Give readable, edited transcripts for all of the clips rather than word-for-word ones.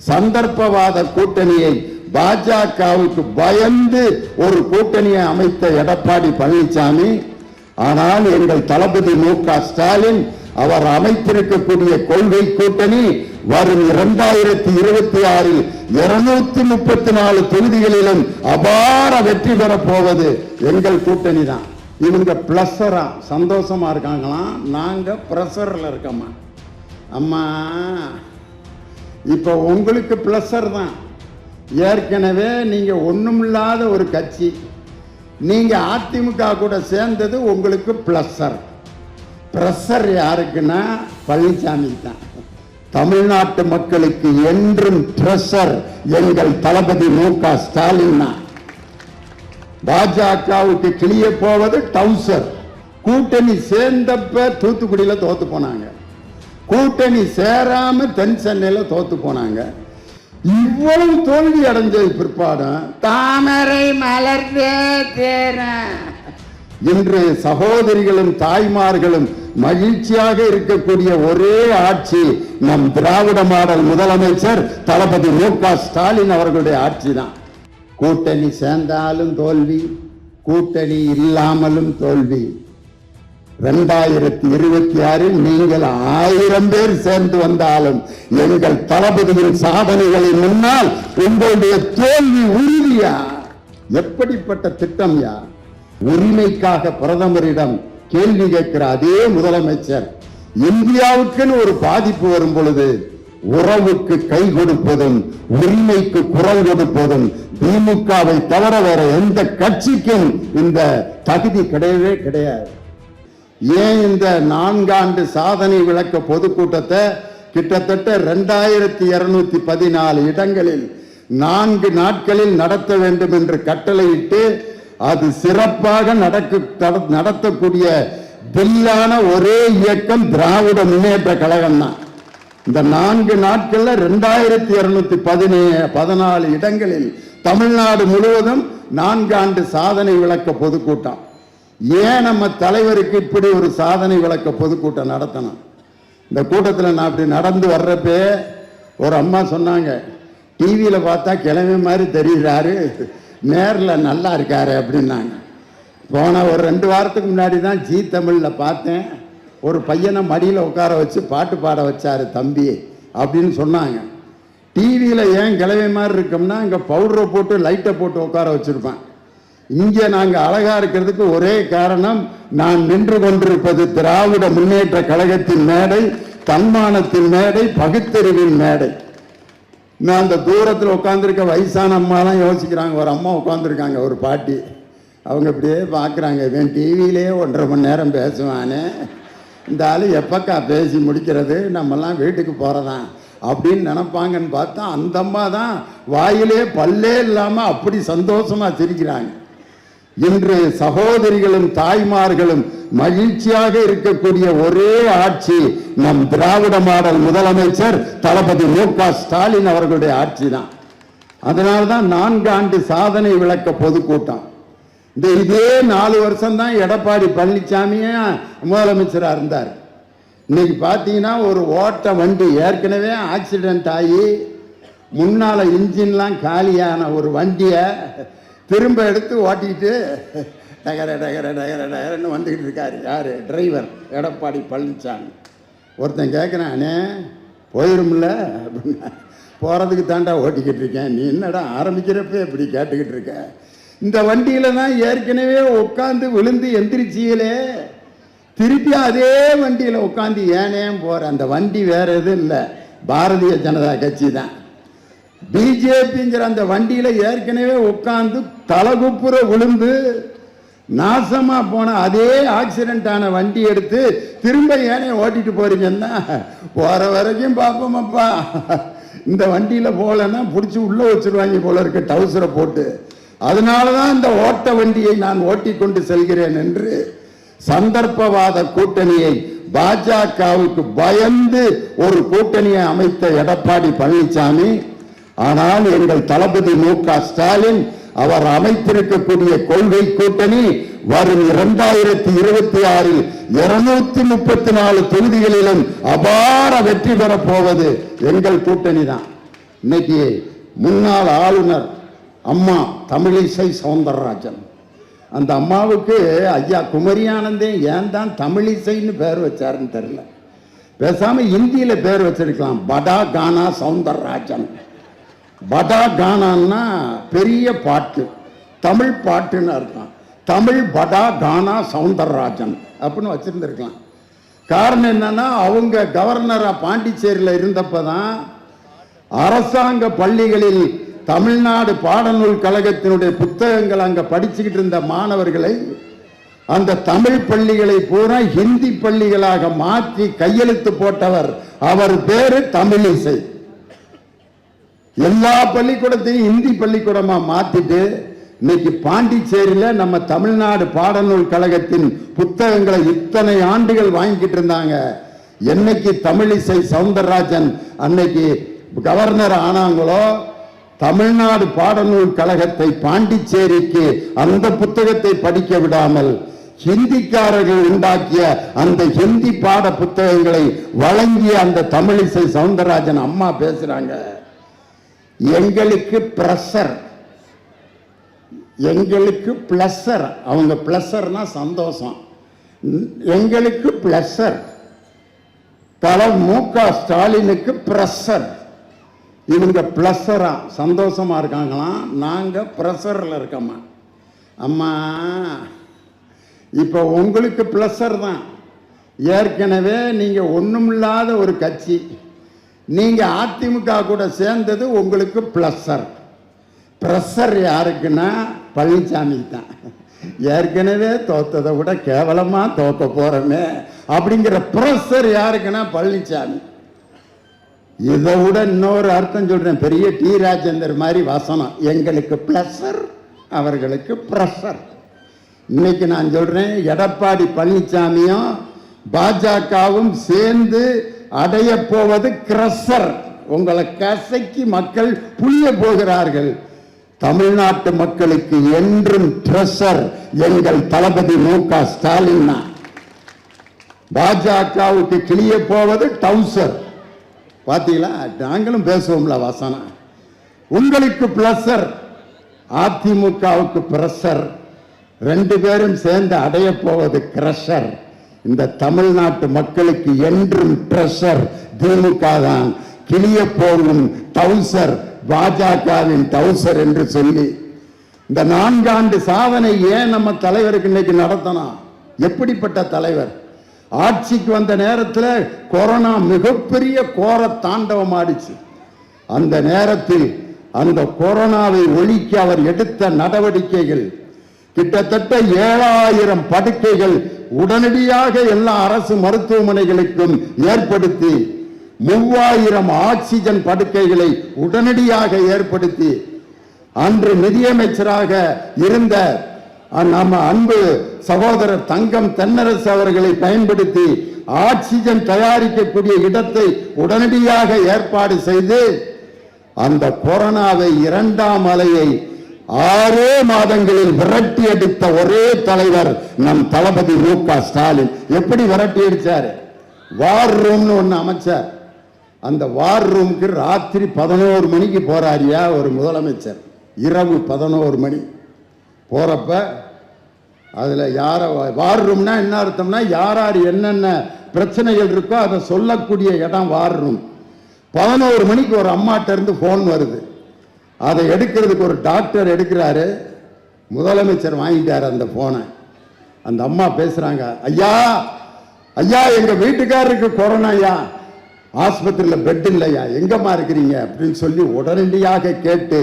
சந்தர்ப்பவாத கூட்டணியை பாஜகவுக்கு பயந்து ஒரு கூட்டணியை அமைத்த எடப்பாடி பழனிசாமி, ஆனால் எங்கள் தளபதி மு.க. ஸ்டாலின் அவர் அமைத்திருக்கக்கூடிய கொள்கை கூட்டணி வரும் 2026 234 தொகுதிகளிலும் அபார வெற்றி பெறப் போவது எங்கள் கூட்டணி தான். இவங்க பிளஸரா சந்தோஷமா இருக்காங்களாம், நாங்க பிரஷர்ல இருக்கோமா. அம்மா இப்ப உங்களுக்கு பிளஸர் தான். ஏற்கனவே நீங்க ஒண்ணுமில்லாத ஒரு கட்சி, நீங்க அதிமுக கூட சேர்ந்தது உங்களுக்கு பிளஸர். பிரஷர் யாருக்குன்னா பழனிசாமி தான். தமிழ்நாட்டு மக்களுக்கு என்றும் பிரஷர் எங்கள் தளபதி மு.க. ஸ்டாலின் தான். பாஜகவுக்கு கிளிய போவது டவுசர். கூட்டணி சேர்ந்தப்ப தூத்துக்குடியில தோத்து போனாங்க, கூட்டணி சேராம தென் சென்னையில தோத்து போனாங்க. இவ்வளவு தோல்வி அடைஞ்சது பிற்பாடும் தாமரை மலர்ந்தே தேர இன்று சகோதரிகளும் தாய்மார்களும் மகிழ்ச்சியாக இருக்கக்கூடிய ஒரே ஆட்சி நம் திராவிட மாடல் முதலமைச்சர் தளபதி மு.க. ஸ்டாலின் அவர்களுடைய ஆட்சி தான். கூட்டணி சேர்ந்தாலும் தோல்வி, கூட்டணி இல்லாமலும் தோல்வி. 2026 நீங்கள் 1000 பேர் சேர்ந்து வந்தாலும் எங்கள் தளபதியின் சாதனைகளின் முன்னால் உங்களுடைய தோல்வி உறுதியா. எப்படிப்பட்ட திட்டம் யா. உரிமைக்காக பிரதமரிடம் கேள்வி கேட்கிற அதே முதலமைச்சர் இந்தியாவுக்குன்னு ஒரு பாதிப்பு வரும் பொழுது உறவுக்கு கை கொடுப்பதும் உரிமைக்கு குரல் கொடுப்பதும் திமுகவை தவிர வேற எந்த கட்சிக்கும் இந்த தகுதி கிடையவே கிடையாது. ஏன் இந்த 4 ஆண்டு சாதனை விளக்க பொதுக்கூட்டத்தை கிட்டத்தட்ட 2214 இடங்களில் 4 நாட்களில் நடத்த வேண்டும் என்று கட்டளையிட்டு அது சிறப்பாக நடத்தக்கூடிய பில்லான ஒரே இயக்கம் திராவிட முன்னேற்ற கழகம் தான். இந்த 4 நாட்கள்ல 2214 இடங்களில் தமிழ்நாடு முழுவதும் 4 ஆண்டு சாதனை விளக்க பொதுக்கூட்டம். ஏன் நம்ம தலைவருக்கு இப்படி ஒரு சாதனை விளக்க பொதுக்கூட்டம் நடத்தணும்? இந்த கூட்டத்தில் நான் அப்படி நடந்து வர்றப்பே ஒரு அம்மா சொன்னாங்க, டிவியில பார்த்தா கிழமை மாதிரி தெரியுறாரு, நேரில் நல்லா இருக்காரு அப்படின்னாங்க. போன ஒரு 2 வாரத்துக்கு முன்னாடி தான் ஜி தமிழ்ல பார்த்தேன், ஒரு பையனை மடியில் உட்கார வச்சு பாட்டு பாட வச்சாரு தம்பி அப்படின்னு சொன்னாங்க. டிவியில் ஏன் கிழமை மாதிரி இருக்கோம்னா இங்கே பவுடரை போட்டு லைட்டை போட்டு உட்கார வச்சிருப்பேன். இங்கே நாங்கள் அழகா இருக்கிறதுக்கு ஒரே காரணம், நான் நின்று கொண்டிருப்பது திராவிட முன்னேற்ற கழகத்தின் மேடை, தன்மானத்தின் மேடை, பகுத்தறிவின் மேடை. நான் அந்த தூரத்தில் உட்காந்துருக்க வயசான அம்மாலாம் யோசிக்கிறாங்க. ஒரு அம்மா உட்காந்துருக்காங்க, ஒரு பாட்டி, அவங்க இப்படியே பார்க்குறாங்க, இவன் டிவியிலே 1.5 மணி நேரம் பேசுவானே, இந்த ஆள் எப்பக்கா பேசி முடிக்கிறது, நம்மெல்லாம் வீட்டுக்கு போகிறதான் அப்படின்னு நினைப்பாங்கன்னு பார்த்தா அந்த அம்மா தான் வாயிலே பல்லே இல்லாமல் அப்படி சந்தோஷமாக சிரிக்கிறாங்க. இன்று சகோதரிகளும் தாய்மார்களும் மகிழ்ச்சியாக இருக்கக்கூடிய ஒரே ஆட்சி நம் திராவிட மாடல் முதலமைச்சர் தளபதி மு.க. ஸ்டாலின் அவர்களுடைய ஆட்சி தான். அதனால்தான் 4 ஆண்டு சாதனை விளக்க பொதுக்கூட்டம். இதே 4 வருஷம் தான் எடப்பாடி பழனிசாமியே முதலமைச்சராக இருந்தார். இன்னைக்கு பார்த்தீங்கன்னா ஒரு ஓட்ட வண்டி ஏற்கனவே ஆக்சிடென்ட் ஆகி முன்னால இன்ஜின்லாம் காலியான ஒரு வண்டியை திரும்ப எடுத்து ஓட்டிக்கிட்டு டகர டகர டகர டகரன்னு வந்துக்கிட்டு இருக்காரு. யார்? டிரைவர் எடப்பாடி பழனிசாமி. ஒருத்தன் கேட்குறானே, போயிரும்ல அப்படின்னா, போகிறதுக்கு தாண்டா ஓட்டிக்கிட்டு இருக்கேன், நீ என்னடா ஆரம்பிக்கிறப்ப இப்படி கேட்டுக்கிட்டு இருக்க? இந்த வண்டியில் தான் ஏற்கனவே உட்காந்து விழுந்து எந்திரிச்சியலே, திருப்பி அதே வண்டியில் உட்காந்து ஏனே போகிற. அந்த வண்டி வேற எதுவும் இல்லை, பாரதிய ஜனதா கட்சி தான். பிஜேபிங்கிற அந்த வண்டியில ஏற்கனவே உட்கார்ந்து தலகுப்புற விழுந்து நாசமா போன அதே ஆக்சிடென்ட் ஆன வண்டி எடுத்து திரும்ப ஏனே ஓட்டிட்டு போறீங்கன்னா, போற வரைக்கும் பார்ப்போமப்பா, இந்த வண்டியில போலன்னா பிடிச்சி உள்ள வச்சிருவாங்க போல இருக்கு டவுசரை போட்டு. அதனாலதான் இந்த ஓட்ட வண்டியை நான் ஓட்டி கொண்டு செல்கிறேன் என்று சந்தர்ப்பவாத கூட்டணியை பாஜகவுக்கு பயந்து ஒரு கூட்டணியை அமைத்த எடப்பாடி பழனிசாமி, ஆனால் எங்கள் தளபதி மு.க. ஸ்டாலின் அவர் அமைத்திருக்கக்கூடிய கொள்கை கூட்டணி வரும் 2026 234 தொகுதிகளிலும் அபார வெற்றி பெறப் போவது எங்கள் கூட்டணி தான். இன்னைக்கு முன்னாள் ஆளுநர் அம்மா தமிழிசை சவுந்தரராஜன், அந்த அம்மாவுக்கு ஐயா குமரி ஆனந்தே ஏன் தான் தமிழிசைன்னு பேர் வச்சாருன்னு தெரியல. பேசாம இந்தியில பேர் வச்சிருக்கலாம், படா கானா சவுந்தரராஜன். படா கானான்னா பெரிய பாட்டு, தமிழ் பாட்டுன்னு அர்த்தம். தமிழ் படா கானா சவுந்தரராஜன் அப்படின்னு வச்சிருந்திருக்கலாம். காரணம் என்னன்னா, அவங்க கவர்னரா பாண்டிச்சேரியில் இருந்தப்பதான் அரசாங்க பள்ளிகளில் தமிழ்நாடு பாடநூல் கழகத்தினுடைய புத்தகங்கள் அங்க படிச்சுக்கிட்டு இருந்த மாணவர்களை அந்த தமிழ் பள்ளிகளை பூரா ஹிந்தி பள்ளிகளாக மாற்றி கையெழுத்து போட்டவர். அவர் பேரு தமிழிசை. எல்லா பள்ளிக்கூடத்தையும் ஹிந்தி பள்ளிக்கூடமா மாத்திட்டு இன்னைக்கு பாண்டிச்சேரியில நம்ம தமிழ்நாடு பாடநூல் கழகத்தின் புத்தகங்களை இத்தனை ஆண்டுகள் வாங்கிட்டு இருந்தாங்க. என்னைக்கு தமிழிசை சவுந்தரராஜன் அன்னைக்கு கவர்னர் ஆனாங்களோ, தமிழ்நாடு பாடநூல் கழகத்தை பாண்டிச்சேரிக்கு அந்த புத்தகத்தை படிக்க விடாமல் ஹிந்திக்காரர்கள் உண்டாக்கிய அந்த ஹிந்தி பாட புத்தகங்களை வழங்கிய அந்த தமிழிசை சவுந்தரராஜன் அம்மா பேசுறாங்க, எங்களுக்கு பிரஷர், எங்களுக்கு பிளஸர். அவங்க பிளஸர்னா சந்தோஷம், எங்களுக்கு பிளஸர். தலைவர் மு.க. ஸ்டாலினுக்கு பிரஷர். இவங்க பிளஸரா சந்தோஷமா இருக்காங்களாம், நாங்க பிரஷர்ல இருக்கோமா. அம்மா இப்ப உங்களுக்கு பிளஸர் தான். ஏற்கனவே நீங்க ஒண்ணுமில்லாத ஒரு கட்சி, நீங்க அதிமுக கூட சேர்ந்தது உங்களுக்கு பிளஸர். பிரஷர் யாருக்குன்னா பழனிசாமி தான். ஏற்கனவே தோத்ததை விட கேவலமா தோக்க போறோமே அப்படிங்கிற பிரஷர் யாருக்குன்னா பழனிசாமி. இதை விட இன்னொரு அர்த்தம் சொல்றேன், பெரிய டி ராஜேந்தர் மாதிரி வசனம், எங்களுக்கு பிளஸர் அவர்களுக்கு பிரஷர். இன்னைக்கு நான் சொல்றேன், எடப்பாடி பழனிசாமியும் பாஜகவும் சேர்ந்து அடைய போவது கிரஷர். உங்களை கசைக்கு மக்கள் புளிய போகிறார்கள். தமிழ்நாட்டு மக்களுக்கு என்றும் ட்ரெஷர் எங்கள் தளபதி மு.க. ஸ்டாலின். பாஜகவுக்கு கிளிய போவது டவுசர். பாத்தீங்களா, நாங்களும் பேசுவோம்ல வசனம். உங்களுக்கு பிளஸர், அதிமுகவுக்கு பிரஷர். ரெண்டு பேரும் சேர்ந்து அடைய போவது கிரஷர். இந்த தமிழ்நாட்டு மக்களுக்கு என்றும் ட்ரெஷர் திமுக தான், கிளிய போகும் டவுசர் பாஜகவின் டவுசர் என்று சொல்லி இந்த 4 ஆண்டு சாதனை ஏன் நம்ம தலைவருக்கு இன்னைக்கு நடத்தணும்? எப்படிப்பட்ட தலைவர்? ஆட்சிக்கு வந்த நேரத்தில் கொரோனா மிகப்பெரிய கோர தாண்டவம் ஆடிச்சு. அந்த நேரத்தில் அந்த கொரோனாவை ஒழிக்க அவர் எடுத்த நடவடிக்கைகள், கிட்டத்தட்ட 7000 படுக்கைகள் உடனடியாக எல்லா அரசு மருத்துவமனைகளுக்கும் ஏற்படுத்தி 3000 ஆக்சிஜன் படுக்கைகளை உடனடியாக ஏற்படுத்தி, அன்று நிதியமைச்சராக இருந்த நம்ம அன்பு சகோதரர் தங்கம் தென்னரசு அவர்களை பயன்படுத்தி ஆக்சிஜன் தயாரிக்கக்கூடிய இடத்தை உடனடியாக ஏற்பாடு செய்து அந்த கொரோனாவை 2ஆம் அலையை 6 மாதங்களில் விரட்டி அடித்த ஒரே தலைவர் நம் தளபதி மு.க. ஸ்டாலின். எப்படி விரட்டி அடிச்சாரு? வார் ரூம்னு ஒண்ணு அமைச்சார். அந்த வார் ரூமுக்கு ராத்திரி 11 மணிக்கு போறாரியா ஒரு முதலமைச்சர். இரவு 11 மணி போறப்ப அதுல யார வார் ரூம்னா என்ன அர்த்தம்னா, யார் யார் என்னென்ன பிரச்சனைகள் இருக்கோ அதை சொல்லக்கூடிய இடம் வார் ரூம். 11 மணிக்கு ஒரு அம்மாட்ட இருந்து போன் வருது. அதை எடுக்கிறதுக்கு ஒரு டாக்டர் எடுக்கிறாரு. முதலமைச்சர் வாங்கிட்டாரு அந்த போனை. அந்த அம்மா பேசுறாங்க, ஐயா ஐயா எங்க வீட்டுக்காரருக்கு கொரோனா, ஐயா ஆஸ்பத்திரியில் பெட் இல்லையா, எங்கம்மா இருக்கிறீங்க அப்படின்னு சொல்லி உடனடியாக கேட்டு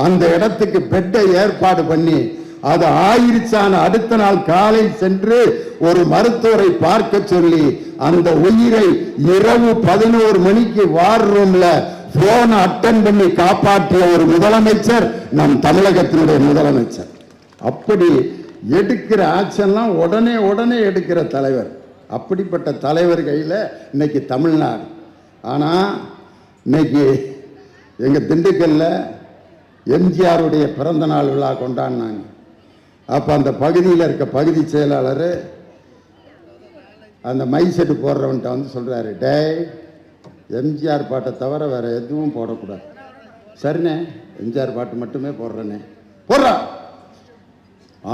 அந்த இடத்துக்கு பெட்டை ஏற்பாடு பண்ணி அது ஆயிருச்சான அடுத்த நாள் காலை சென்று ஒரு மருத்துவரை பார்க்க சொல்லி அந்த உயிரை இரவு 11 மணிக்கு வார் ரூம்ல போன் அட்டன் பண்ணி காப்பாற்றிய ஒரு முதலமைச்சர் நம் தமிழகத்தினுடைய முதலமைச்சர். அப்படி எடுக்கிற ஆக்ஷன்லாம் உடனே உடனே எடுக்கிற தலைவர். அப்படிப்பட்ட தலைவர் கையில இன்னைக்கு தமிழ்நாடு. ஆனா இன்னைக்கு எங்க திண்டுக்கல்ல எம்ஜிஆருடைய பிறந்த நாள் விழா கொண்டாடினாங்க. அப்ப அந்த பகுதியில் இருக்க பகுதி செயலாளர் அந்த மை செட்டு போடுறவன்ட்ட வந்து சொல்றாரு, டேய் எம்ஜிஆர் பாட்டை தவிர வேற எதுவும் போடக்கூடாது, சரிண்ணே எம்ஜிஆர் பாட்டு மட்டுமே போடுறேண்ணே. போடுறா.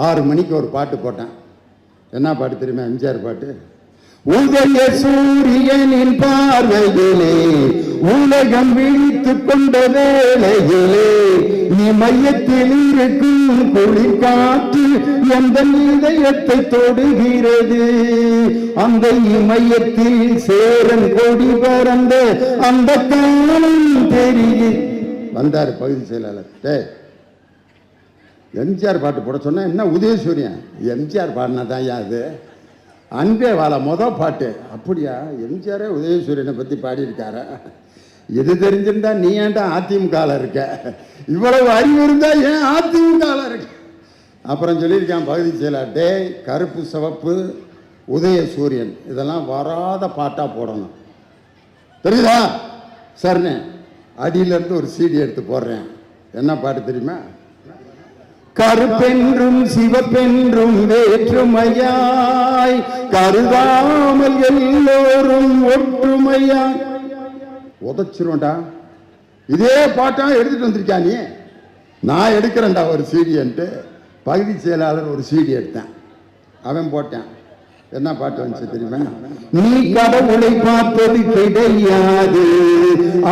6 மணிக்கு ஒரு பாட்டு போட்டேன். என்ன பாட்டு தெரியுமா? எம்ஜிஆர் பாட்டு. உதய சூரியனின் பார்வையிலே உலகம் விழித்து கொண்ட வேளையிலே நீ மையத்தில் இருக்கும் குளிர் காற்று எந்த இதயத்தை தொடுகிறது. அந்த மையத்தில் சேரன் கொடி பறந்த அந்த காலம் தெரியும். வந்தார் பகுதி செயலாளர். எம்ஜிஆர் பாட்டு போட சொன்னா என்ன உதயசூரியன்? எம்ஜிஆர் பாடினா தான் அது அன்பே வாழ மொதல் பாட்டு. அப்படியா? எம்ஜிஆரே உதயசூரியனை பற்றி பாடியிருக்காரா? இது தெரிஞ்சிருந்தா நீ ஏன்டா அதிமுகவில் இருக்க? இவ்வளவு அறிவு இருந்தா ஏன் அதிமுகவில் இருக்க? அப்புறம் சொல்லியிருக்கான் பகுதி செயலாளர், டேய் கருப்பு சிவப்பு உதயசூரியன் இதெல்லாம் வராத பாட்டாக போடணும், தெரியுதா? சரிண்ணே, அடியிலேருந்து ஒரு சீடி எடுத்து போடுறேன். என்ன பாட்டு தெரியுமா? கருப்பென்றும் சிவப்பென்றும் வேற்றுமையாய் கருதாமல் எல்லோரும் ஒற்றுமையாய். உதச்சிருவோண்டா. இதே பாட்டா எடுத்துட்டு வந்திருக்கா நீ? நான் எடுக்கிறேன்டா ஒரு சீடின்ட்டு பகுதி செயலாளர் ஒரு சீடி எடுத்தேன். அவன் போட்டான். என்ன பாட்டு வந்துச்சு தெரியுமா? நீ கடவுளை பார்த்தது கிடையாது,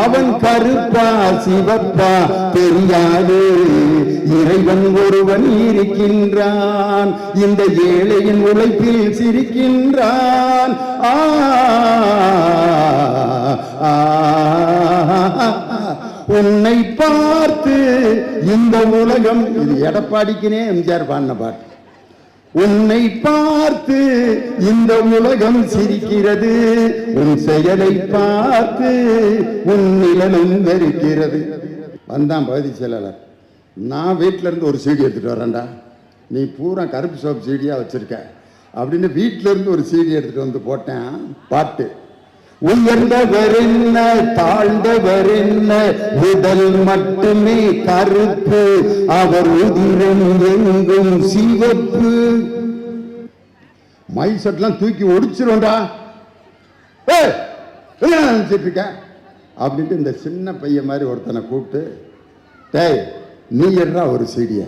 அவன் கருப்பா சிவப்பா தெரியாது, இறைவன் ஒருவன் இருக்கின்றான், இந்த ஏழையின் உழைப்பில் சிரிக்கின்றான். உன்னை பார்த்து இந்த உலகம். இது எடப்பாடிக்குனே எம்ஜிஆர் பாடின பாட்டு. உன்னை பார்த்து இந்த உலகம் சிரிக்கிறது, உன் செயலை பார்த்து உன் நிழலும் வெறுக்கிறது. வந்தான் பகுதி செயலாளர். நான் வீட்டில இருந்து ஒரு சீடி எடுத்துட்டு வரேன்டா, நீ பூரா கருப்பு சோப்பு சீடியா வச்சிருக்க அப்படின்னு வீட்டில இருந்து ஒரு சீடி எடுத்துட்டு வந்து போட்டேன். பாட்டு. உயர்ந்தவர் என்ன தாழ்ந்தவர் என்ன, உடல் மட்டுமே கருப்பு, அவர் உதிரம் எங்கும் சிவப்பு. மை செட்லாம் தூக்கி ஒடிச்சிருவோண்டா, நினைச்சிட்டு இருக்க அப்படின்ட்டு இந்த சின்ன பையன் மாதிரி ஒருத்தனை கூப்பிட்டு, டேய் நீ எடுறா ஒரு சீடிய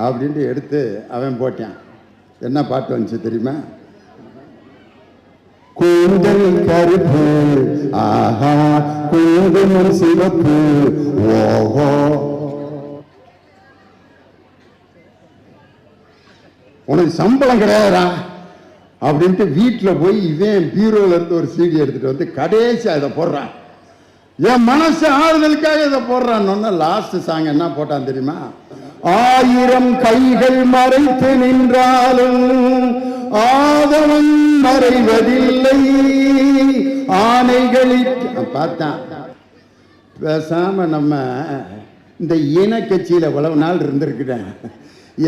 அப்படின்ட்டு எடுத்து அவன் போட்டான். என்ன பாட்டு வந்துச்சு தெரியுமா? கூந்தல் கருப்பு ஆஹா குங்குமம் சிவப்பு ஓஹோ. உனக்கு சம்பளம் கிடையாதுடா அப்படின்ட்டு வீட்டில் போய் இவன் பீரோல இருந்து ஒரு சீடி எடுத்துட்டு வந்து கடைசி அதை போடுறான். என் மனசு ஆறுதலுக்காக இதை போடுறான்னு லாஸ்ட் சாங் என்ன போட்டான் தெரியுமா? 1000 கைகள் மறைத்து நின்றாலும் ஆதவன் மறைவதில்லை, ஆணைகளில். பார்த்தான். பேசாம நம்ம இந்த இன கட்சியில எவ்வளவு நாள் இருந்திருக்கிறேன்.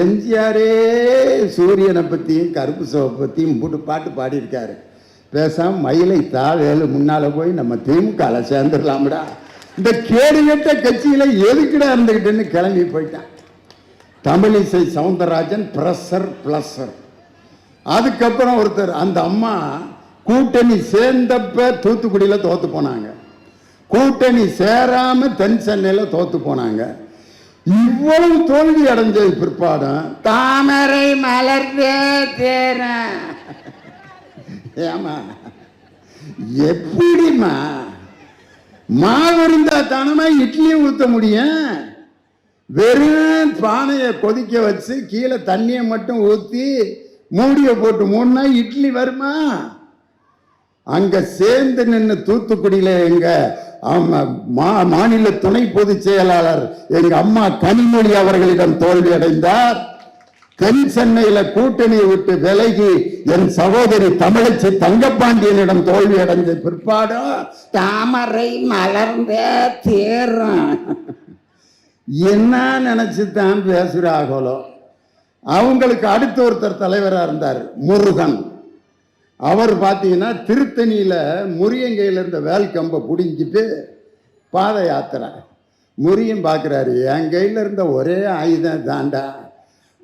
எம்ஜிஆரே சூரியனை பத்தியும் கருப்பு சோப்பை பத்தியும் போட்டு பாட்டு பாடியிருக்காரு. பேசாம மயிலை தாவேலு முன்னால போய் நம்ம திமுக சேர்ந்துடலாம்டா, இந்த கேடுகட்ட கட்சியில எதுக்குடா இருந்துகிட்டேன்னு கிளம்பி போயிட்டான். Tamilisai Soundararajan pressure pleasure. அதுக்கப்புறம் ஒருத்தர், அந்த அம்மா கூட்டணி சேர்ந்தப்ப தூத்துக்குடியில தோத்து போனாங்க, கூட்டணி சேராம தென் சென்னையில தோத்து போனாங்க. இவ்வளவு தோல்வி அடைஞ்சது பிற்பாடும் தாமரை மலர்ந்தே தேர. ஏமா எப்படிமா மாவு இருந்தா தானமா இட்லியும் ஊத்த முடியும்? வெறும் பானையை கொதிக்க வச்சு கீழே தண்ணியை மட்டும் ஊற்றி மூடியை போட்டு மூணா இட்லி வருமா? அங்க சேர்ந்து நின்று தூத்துக்குடியில எங்க மாநில துணை பொதுச் செயலாளர் எங்க அம்மா கனிமொழி அவர்களிடம் தோல்வி அடைந்தார். தென் சென்னையில கூட்டணியை விட்டு விலகி என் சகோதரி தமிழச்சி தங்கப்பாண்டியனிடம் தோல்வி அடைந்த பிற்பாடும் தாமரை மலர்ந்த தேரும். என்ன நினைச்சுதான் பேசுறாங்களோ. அவங்களுக்கு அடுத்த ஒருத்தர் தலைவராக இருந்தார் முருகன். அவர் பார்த்தீங்கன்னா திருத்தணியில முரியங்கையில் இருந்த வேல் கம்பை பிடிங்கிட்டு பாத யாத்திரை. முரியன் பார்க்குறாரு, என் கையில் இருந்த ஒரே ஆயுதம் தாண்டா,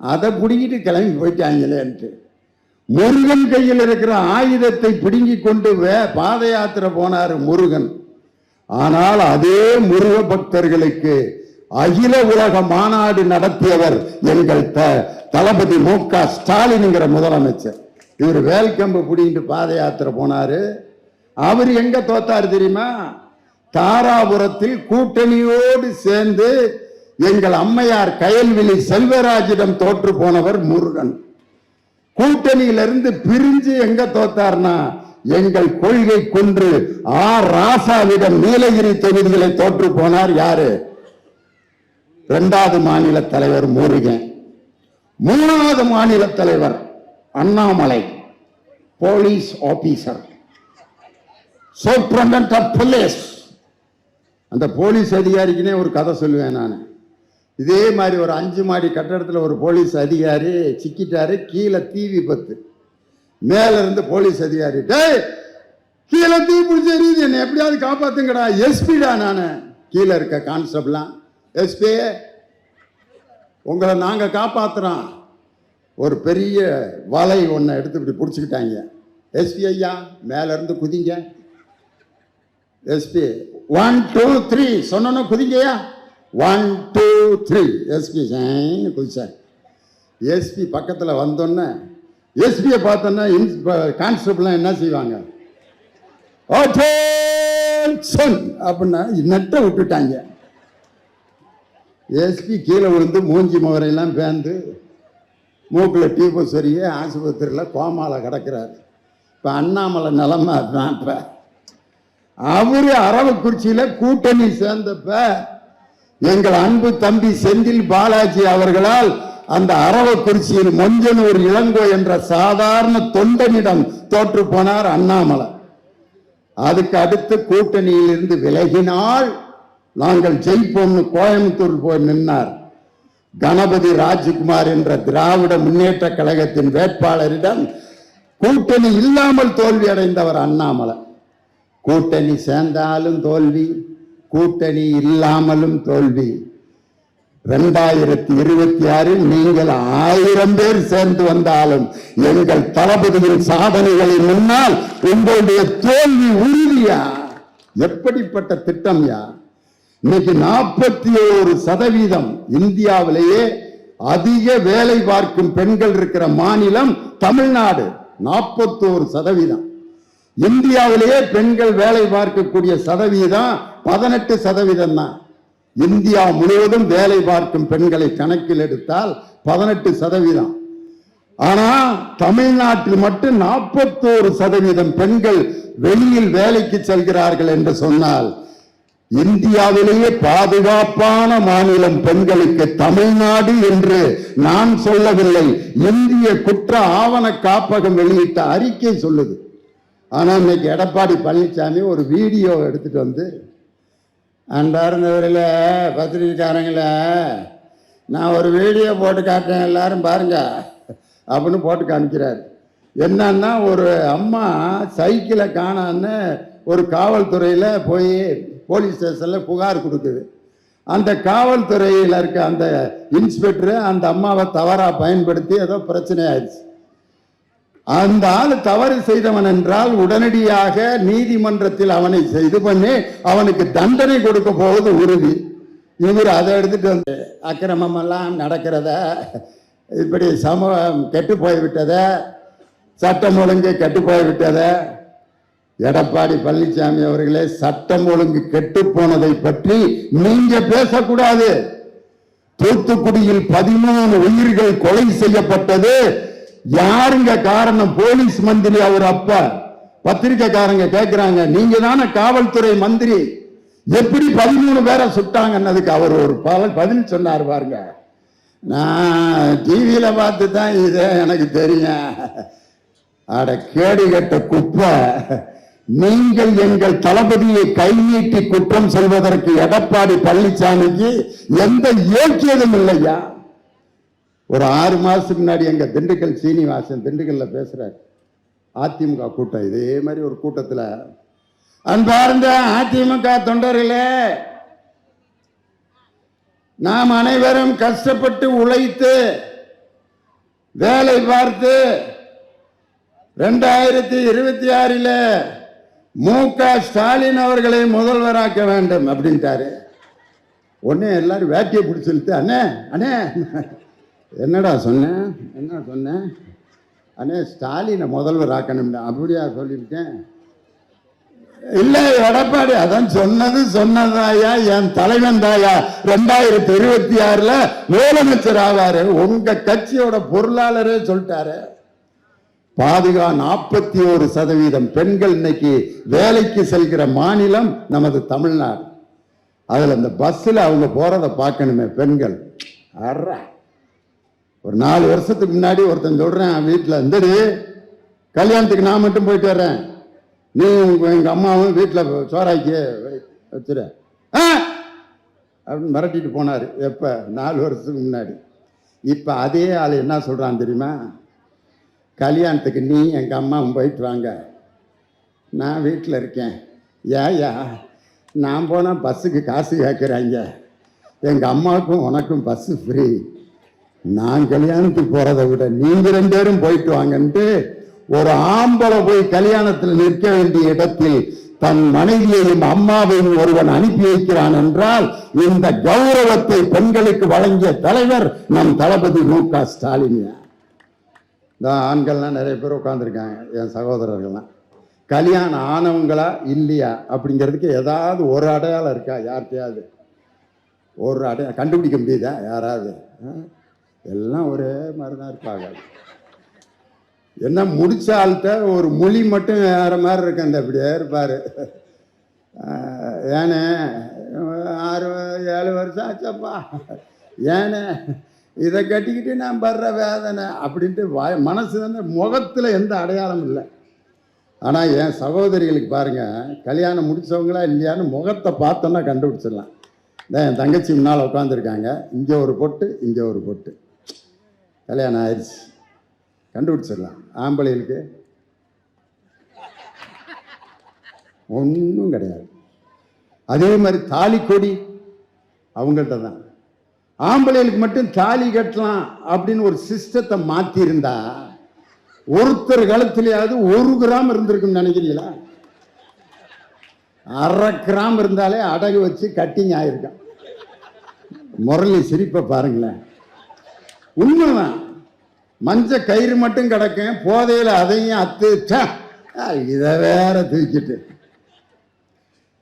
அதை பிடிங்கிட்டு கிளம்பி போயிட்டாங்களேன்ட்டு முருகன் கையில் இருக்கிற ஆயுதத்தை பிடுங்கி கொண்டு பாத யாத்திரை போனார் முருகன். ஆனால் அதே முருக பக்தர்களுக்கு அகில உலக மாநாடு நடத்தியவர் எங்கள் தளபதி மு.க. ஸ்டாலின்ங்கிற முதலமைச்சர். இவர் வேல்கம்பு புடிங்கிட்டு பாத யாத்திரை போனாரு. அவர் எங்க தோத்தாரு தெரியுமா? தாராபுரத்தில் கூட்டணியோடு சேர்ந்து எங்கள் அம்மையார் கயல்விழி செல்வராஜிடம் தோற்று போனவர் முருகன். கூட்டணியிலிருந்து பிரிஞ்சு எங்க தோத்தார்னா எங்கள் கொள்கை குன்று ஆர் ராசாவிடம் நீலகிரி தொகுதிகளை தோற்று போனார். யாரு? இரண்டாவது மாநில தலைவர் முருகன். மூணாவது மாநில தலைவர் Annamalai, police officer, superintendent of police. அந்த போலீஸ் அதிகாரிக்குனே ஒரு கதை சொல்லுவேன் நான். இதே மாதிரி ஒரு 5 மாடி கட்டடத்தில் ஒரு போலீஸ் அதிகாரி சிக்கிட்டாரு. கீழே தீ விபத்து. மேல இருந்து போலீஸ் அதிகாரி, கீழே தீ பிடிச்சி என்ன எப்படியாவது காப்பாத்துங்கடா. எஸ்பிடா நானு. கீழே இருக்க கான்ஸ்டபிளாம், எஸ்பி உங்களை நாங்க காப்பாத்துறோம். ஒரு பெரிய வலை ஒன்றை எடுத்து இப்படி பிடிச்சிக்கிட்டாங்க. எஸ்பி ஐயா மேல இருந்து குதிங்க. எஸ்பி 1 2 3 சொன்ன குதிங்கயா. 1 2 3 எஸ்பி குதிச்சார். எஸ்பி பக்கத்தில் வந்தோன்னே எஸ்பியை பார்த்தோன்னா கான்ஸ்டபிள்லாம் என்ன செய்வாங்க? அப்படின்னா நெட்டை விட்டுட்டாங்க. எஸ்பி கீழே விழுந்து மூஞ்சி முகரையெல்லாம் பேந்து மூக்கில் டீப்பு சொரிய ஆஸ்பத்திரியில் கோமால கிடக்கிறார். இப்போ அண்ணாமலை நிலைமை அதுதான். இப்போ அவரு அரவக்குறிச்சியில் கூட்டணி சேர்ந்தப்ப எங்கள் அன்பு தம்பி செந்தில் பாலாஜி அவர்களால் அந்த அரவக்குறிச்சியில் மொஞ்சனூர் இளங்கோ என்ற சாதாரண தொண்டனிடம் தோற்று போனார் அண்ணாமலை. அதுக்கு அடுத்து கூட்டணியில் இருந்து விலகினால் நாங்கள் ஜெயிப்போம்னு கோயம்புத்தூர் போய் நின்னார். கணபதி ராஜ்குமார் என்ற திராவிட முன்னேற்ற கழகத்தின் வேட்பாளரிடம் கூட்டணி இல்லாமல் தோல்வி அடைந்தவர் அண்ணாமலை. கூட்டணி சேர்ந்தாலும் தோல்வி, கூட்டணி இல்லாமலும் தோல்வி. 2026 நீங்கள் 1000 பேர் சேர்ந்து வந்தாலும் எங்கள் தளபதியின் சாதனைகளை முன்னால் உங்களுடைய தோல்வி உறுதியா. எப்படிப்பட்ட திட்டம் யா. இன்னைக்கு 41% இந்தியாவிலேயே அதிக வேலை பார்க்கும் பெண்கள் இருக்கிற மாநிலம் தமிழ்நாடு. 41%. இந்தியாவிலேயே பெண்கள் வேலை பார்க்கக்கூடிய சதவீதம் 18% தான். இந்தியா முழுவதும் வேலை பார்க்கும் பெண்களை கணக்கில் எடுத்தால் 18%. ஆனா தமிழ்நாட்டில் மட்டும் 41% பெண்கள் வெளியில் வேலைக்கு செல்கிறார்கள் என்று சொன்னால் இந்தியாவிலேயே பாதுகாப்பான மாநிலம் பெண்களுக்கு தமிழ்நாடு என்று நான் சொல்லவில்லை, இந்திய குற்ற ஆவண காப்பகம் வெளியிட்ட அறிக்கை சொல்லுது. ஆனா இன்னைக்கு எடப்பாடி பழனிசாமி ஒரு வீடியோ எடுத்துட்டு வந்து, அன்பார்ந்தவரில் பத்திரிகைக்காரங்கள நான் ஒரு வீடியோ போட்டு காட்டுறேன் எல்லாரும் பாருங்க அப்படின்னு போட்டு காமிக்கிறார். என்னன்னா ஒரு அம்மா சைக்கிளை காணான்னு ஒரு காவல்துறையில் போய் போலீஸ் ஸ்டேஷனில் புகார் கொடுக்குது. அந்த காவல்துறையில் இருக்க அந்த இன்ஸ்பெக்டர் அந்த அம்மாவை தவறாக பயன்படுத்தி ஏதோ பிரச்சனை ஆயிடுச்சு. அந்த ஆள் தவறு செய்தவன் என்றால் உடனடியாக நீதிமன்றத்தில் அவனை இது பண்ணி அவனுக்கு தண்டனை கொடுக்க போவது உறுதி. இவர் அதை எடுத்துட்டு வந்து அக்கிரமம் எல்லாம் நடக்கிறத, இப்படி சமூகம் கெட்டு போய்விட்டத, சட்டம் ஒழுங்கு கெட்டு போய்விட்டத. எடப்பாடி பழனிசாமி அவர்களே, சட்டம் ஒழுங்கு கெட்டு போனதை பற்றி நீங்க பேசக்கூடாது. தூத்துக்குடியில் 13 உயிர்கள் கொலை செய்யப்பட்டது யாருங்க காரணம்? போலீஸ் மந்திரி அவர் அப்பா. பத்திரிகைக்காரங்க கேட்கிறாங்க, நீங்க தானே காவல்துறை மந்திரி, எப்படி 13 பேரை சுட்டாங்கன்னதுக்கு அவர் ஒரு பதில் சொன்னார் பாருங்க. நான் டிவியில பார்த்து தான் இது எனக்கு தெரியும். அட கேடு கட்ட குப்பை, நீங்கள் எங்கள் தளபதியை கை நீட்டி குற்றம் சொல்வதற்கு எடப்பாடி பழனிசாமிக்கு எந்த யோக்கியதும் இல்லையா. ஒரு 6 மாசத்துக்கு முன்னாடி எங்க திண்டுக்கல் சீனிவாசன் திண்டுக்கல்ல பேசுறாரு, அதிமுக கூட்டம். இதே மாதிரி ஒரு கூட்டத்தில், அன்பார்ந்த அதிமுக தொண்டர்களே, நாம் அனைவரும் கஷ்டப்பட்டு உழைத்து வேலை பார்த்து 2026 மு.க. ஸ்டாலின் அவர்களை முதல்வராக்க வேண்டும் அப்படின்ட்டாரு. உடனே எல்லாரும் வேட்டியை பிடிச்சிட்டு, அண்ணே அண்ணே என்னடா சொன்னேன், என்ன சொன்னேன், அண்ணே ஸ்டாலினை முதல்வர் ஆக்கணும். அப்படியா சொல்லியிருக்கேன்? இல்லை எடப்பாடி, அதான் சொன்னதாயா, என் தலைவன் தாயா 2026 முதலமைச்சர் ஆவாரு. உங்க கட்சியோட பொருளாளரே சொல்லிட்டாரு. பாதுகா 41% பெண்கள் இன்னைக்கு வேலைக்கு செல்கிற மாநிலம் நமது தமிழ்நாடு. அதுல இந்த பஸ்ல அவங்க போறதை பார்க்கணுமே பெண்கள். ஒரு 4 வருஷத்துக்கு முன்னாடி ஒருத்தன் சொல்றேன் வீட்டில், இந்தடி கல்யாணத்துக்கு நான் மட்டும் போயிட்டு வர்றேன், நீ எங்க அம்மாவும் வீட்டில் சோறாக்கி வச்சுற அப்படின்னு மிரட்டிட்டு போனாரு. எப்ப? 4 வருஷத்துக்கு முன்னாடி. இப்ப அதே ஆள் என்ன சொல்றான் தெரியுமா? கல்யாணத்துக்கு நீ எங்க அம்மாவும் போயிட்டு வாங்க, நான் வீட்டில் இருக்கேன். ஏயா நான் போனால் பஸ்ஸுக்கு காசு கேட்குறாங்க, எங்கள் அம்மாவுக்கும் உனக்கும் பஸ்ஸு ஃப்ரீ, நான் கல்யாணத்துக்கு போகிறத விட நீங்கள் 2 பேரும் போயிட்டு வாங்கன்ட்டு ஒரு ஆம்பளை போய் கல்யாணத்தில் நிற்க வேண்டிய இடத்தில் தன் மனைவியையும் அம்மாவையும் ஒருவன் அனுப்பி வைக்கிறான் என்றால் இந்த கௌரவத்தை பெண்களுக்கு வழங்கிய தலைவர் நம் தளபதி மு.க. ஸ்டாலின். இந்த ஆண்கள்லாம் நிறைய பேர் உட்காந்துருக்காங்க, என் சகோதரர்கள்லாம். கல்யாணம் ஆனவங்களா இல்லையா அப்படிங்கிறதுக்கு ஏதாவது ஒரு அடையாளம் இருக்கா? யார்கிட்டையாவது ஒரு அடையாளம் கண்டுபிடிக்க முடியுதா யாராவது? எல்லாம் ஒரே மாதிரி தான் இருப்பாங்க. என்ன முடிச்ச ஆள்கிட்ட ஒரு மொழி மட்டும் வேற மாதிரி இருக்கு, அந்த அப்படியே இருப்பாரு. ஏனே 6-7 வருஷம் ஆச்சப்பா, ஏனே இதை கட்டிக்கிட்டு நான் படுற வேதனை அப்படின்ட்டு மனசு வந்து முகத்தில் எந்த அடையாளம் இல்லை. ஆனால் என் சகோதரிகளுக்கு பாருங்க, கல்யாணம் முடிச்சவங்களா இல்லையான்னு முகத்தை பார்த்தோன்னா கண்டுபிடிச்சிடலாம். என் தங்கச்சி முன்னால் உட்காந்துருக்காங்க, இங்கே ஒரு பொட்டு இங்கே ஒரு பொட்டு, கல்யாணம் ஆயிடுச்சு, கண்டுபிடிச்சிடலாம். ஆம்பளைகளுக்கு ஒன்றும் கிடையாது. அதே மாதிரி தாலி கொடி அவங்கள்ட்ட தான். ஆம்பளைகளுக்கு மட்டும் தாலி கட்டலாம் அப்படின்னு ஒரு சிஸ்டத்தை மாற்றிருந்தா ஒருத்தர் காலத்திலேயாவது 1 கிராம் இருந்திருக்குன்னு நினைக்கிறீங்களா? 1/2 கிராம் இருந்தாலே அடகு வச்சு கட்டிங் ஆயிருக்கான். முரளி சிரிப்பை பாருங்களேன். உண்மைதான். மஞ்ச கயிறு மட்டும் கிடக்கும், போதையில் அதையும் அத்து இதை வேற தூக்கிட்டு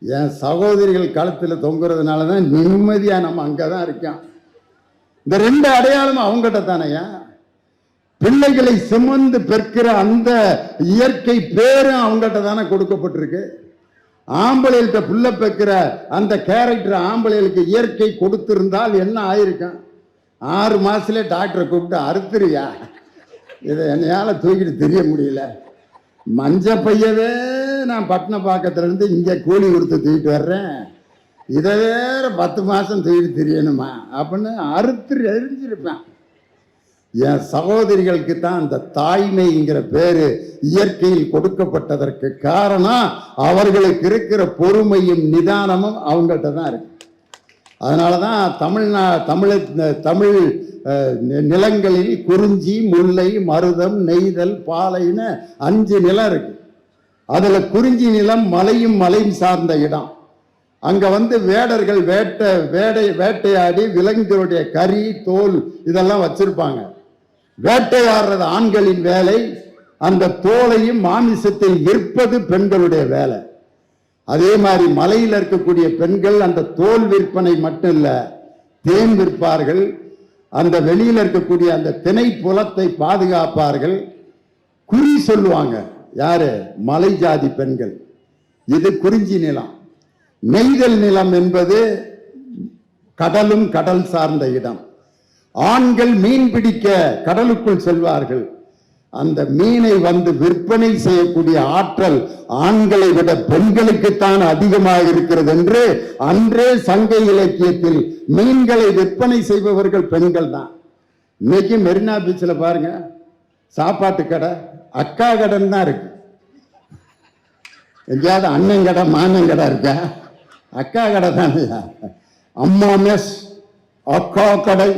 என் சகோதரிகள் களத்தில் தொங்குறதுனால தான் நிம்மதியா நம்ம அங்கதான் இருக்கோம். இந்த 2 அடையாளமும் அவங்ககிட்ட தானையா. பிள்ளைகளை சுமந்து பெற்கிற அந்த இயற்கை பேரும் அவங்ககிட்ட தானே கொடுக்கப்பட்டிருக்கு. ஆம்பளைகிட்ட புள்ள பெக்கிற அந்த கேரக்டர் ஆம்பளைகளுக்கு இயற்கை கொடுத்திருந்தால் என்ன ஆயிருக்கும்? 6 மாசத்துல டாக்டரை கூப்பிட்டு அறுத்துறியா, இதை என்னையால தூக்கிட்டு தெரிய முடியல, மஞ்ச பையவே நான் பட்டினப்பாக்கத்துல இருந்து இங்க கூலி கொடுத்து தூக்கிட்டு வர்றேன், இதை வேற 10 மாசம் தூக்கிட்டு தெரியணுமா அப்படின்னு எரிஞ்சிருப்பேன். என் சகோதரிகளுக்கு தான் அந்த தாய்மைங்கிற பேரு இயற்கையில் கொடுக்கப்பட்டதற்கு காரணம் அவர்களுக்கு இருக்கிற பொறுமையும் நிதானமும் அவங்கள்ட்ட தான் இருக்கு. அதனாலதான் தமிழ் நிலங்களில் குறிஞ்சி, முல்லை, மருதம், நெய்தல், பாலைன்னு 5 நிலம் இருக்கு. அதுல குறிஞ்சி நிலம் மலையும் மலையும் சார்ந்த இடம். அங்க வந்து வேடர்கள் வேட்டையாடி விலங்குகளுடைய கறி, தோல் இதெல்லாம் வச்சிருப்பாங்க. வேட்டையாடுறது ஆண்களின் வேலை, அந்த தோலையும் மாமிசத்தை விற்பது பெண்களுடைய வேலை. அதே மாதிரி மலையில் இருக்கக்கூடிய பெண்கள் அந்த தோல் விற்பனை மட்டும் இல்ல, தேன் விற்பார்கள், அந்த வெளியில் இருக்கக்கூடிய அந்த திணை புலத்தை பாதுகாப்பார்கள், குறி சொல்லுவாங்க. யாரு? மலை ஜாதி பெண்கள். இது குறிஞ்சி நிலம். நெய்தல் நிலம் என்பது கடலும் கடல் சார்ந்த இடம். ஆண்கள் மீன் பிடிக்க கடலுக்குள் செல்வார்கள். அந்த மீனை வந்து விற்பனை செய்யக்கூடிய ஆற்றல் ஆண்களை விட பெண்களுக்குத்தான் அதிகமாக இருக்கிறது என்று அன்றே சங்க இலக்கியத்தில் மீன்களை விற்பனை செய்பவர்கள் பெண்கள் தான். இன்னைக்கு மெரினா பீச்சில் பாருங்க, சாப்பாட்டு கடை அக்கா கடன் தான் இருக்கு. எங்கேயாவது அண்ணன் கடை மானன் கடை இருக்கா? அக்கா கடை தானே. அம்மா மெஸ், அக்கா கடை.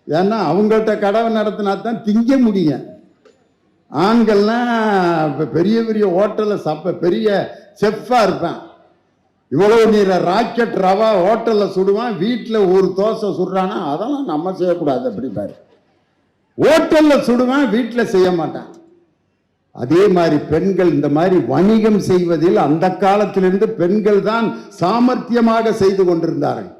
ஏன்னா அவங்கள்ட்ட கடை நடத்தினா தான் திங்க முடியும். ஆண்கள்லாம் பெரிய பெரிய ஹோட்டலில் பெரிய செஃப்பா இருப்பேன். இவ்வளவு நீர ராக்கெட் ரவா ஹோட்டல்ல சுடுவான், வீட்டுல ஒரு தோசை சுடுறானா அதெல்லாம் நம்ம செய்யக்கூடாது அப்படி பாரு. ஹோட்டல்ல சுடுவான், வீட்டுல செய்ய மாட்டான். அதே மாதிரி பெண்கள் இந்த மாதிரி வணிகம் செய்வதில் அந்த காலத்திலிருந்து பெண்கள் தான் சாமர்த்தியமாக செய்து கொண்டிருந்தார்கள்.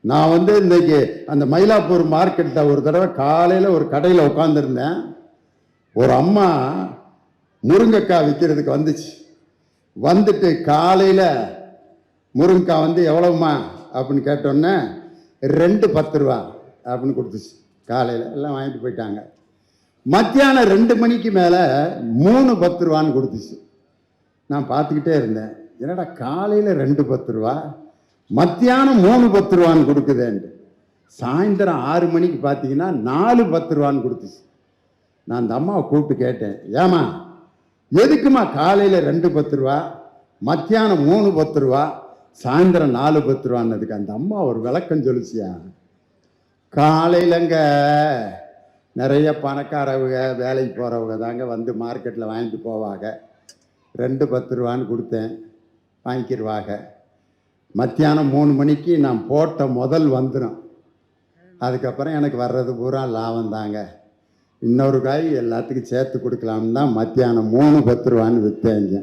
நான் இன்னைக்கு அந்த மயிலாப்பூர் மார்க்கெட்ல ஒரு தடவை காலையில ஒரு கடையில் உட்கார்ந்துருந்தேன். ஒரு அம்மா முருங்கைக்காய் விற்கிறதுக்கு வந்துச்சு. வந்துட்டு காலையில முருங்கைக்காய் எவ்வளவுமா அப்படின்னு கேட்டோன்னே 2 10 ரூபா அப்படின்னு கொடுத்துச்சு. காலையில் எல்லாம் வாங்கிட்டு போயிட்டாங்க. மத்தியானம் 2 மணிக்கு மேலே 3 10 ரூபான்னு கொடுத்துச்சு. நான் பார்த்துக்கிட்டே இருந்தேன், என்னடா காலையில் 2 10 ரூபா, மத்தியானம் 3 10 ரூபான்னு கொடுக்குதேன்ட்டு. சாயந்தரம் 6 மணிக்கு பார்த்தீங்கன்னா 4 10 ரூபான்னு கொடுத்துச்சு. நான் அந்த அம்மாவை கூப்பிட்டு கேட்டேன், ஏமா எதுக்குமா காலையில் 2 10 ரூபா, மத்தியானம் 3 10 ரூபா, சாயந்தரம் 4 10 ரூபான்னதுக்கு அந்த அம்மா ஒரு விளக்கம் சொல்லிச்சியா, காலையிலங்க நிறைய பணக்காரவங்க வேலைக்கு போகிறவங்க தாங்க மார்க்கெட்டில் வாங்கிட்டு போவாங்க. 2 10 ரூபான்னு கொடுத்தேன், வாங்கிக்கிடுவாங்க. மத்தியானம் 3 மணிக்கு நான் போட்ட முதல் வந்துடும். அதுக்கப்புறம் எனக்கு வர்றது பூரா லாபம் தாங்க. இன்னொரு காய் எல்லாத்துக்கும் சேர்த்து கொடுக்கலாம்னு தான் மத்தியானம் 3 10 ரூபான்னு விற்றேங்க.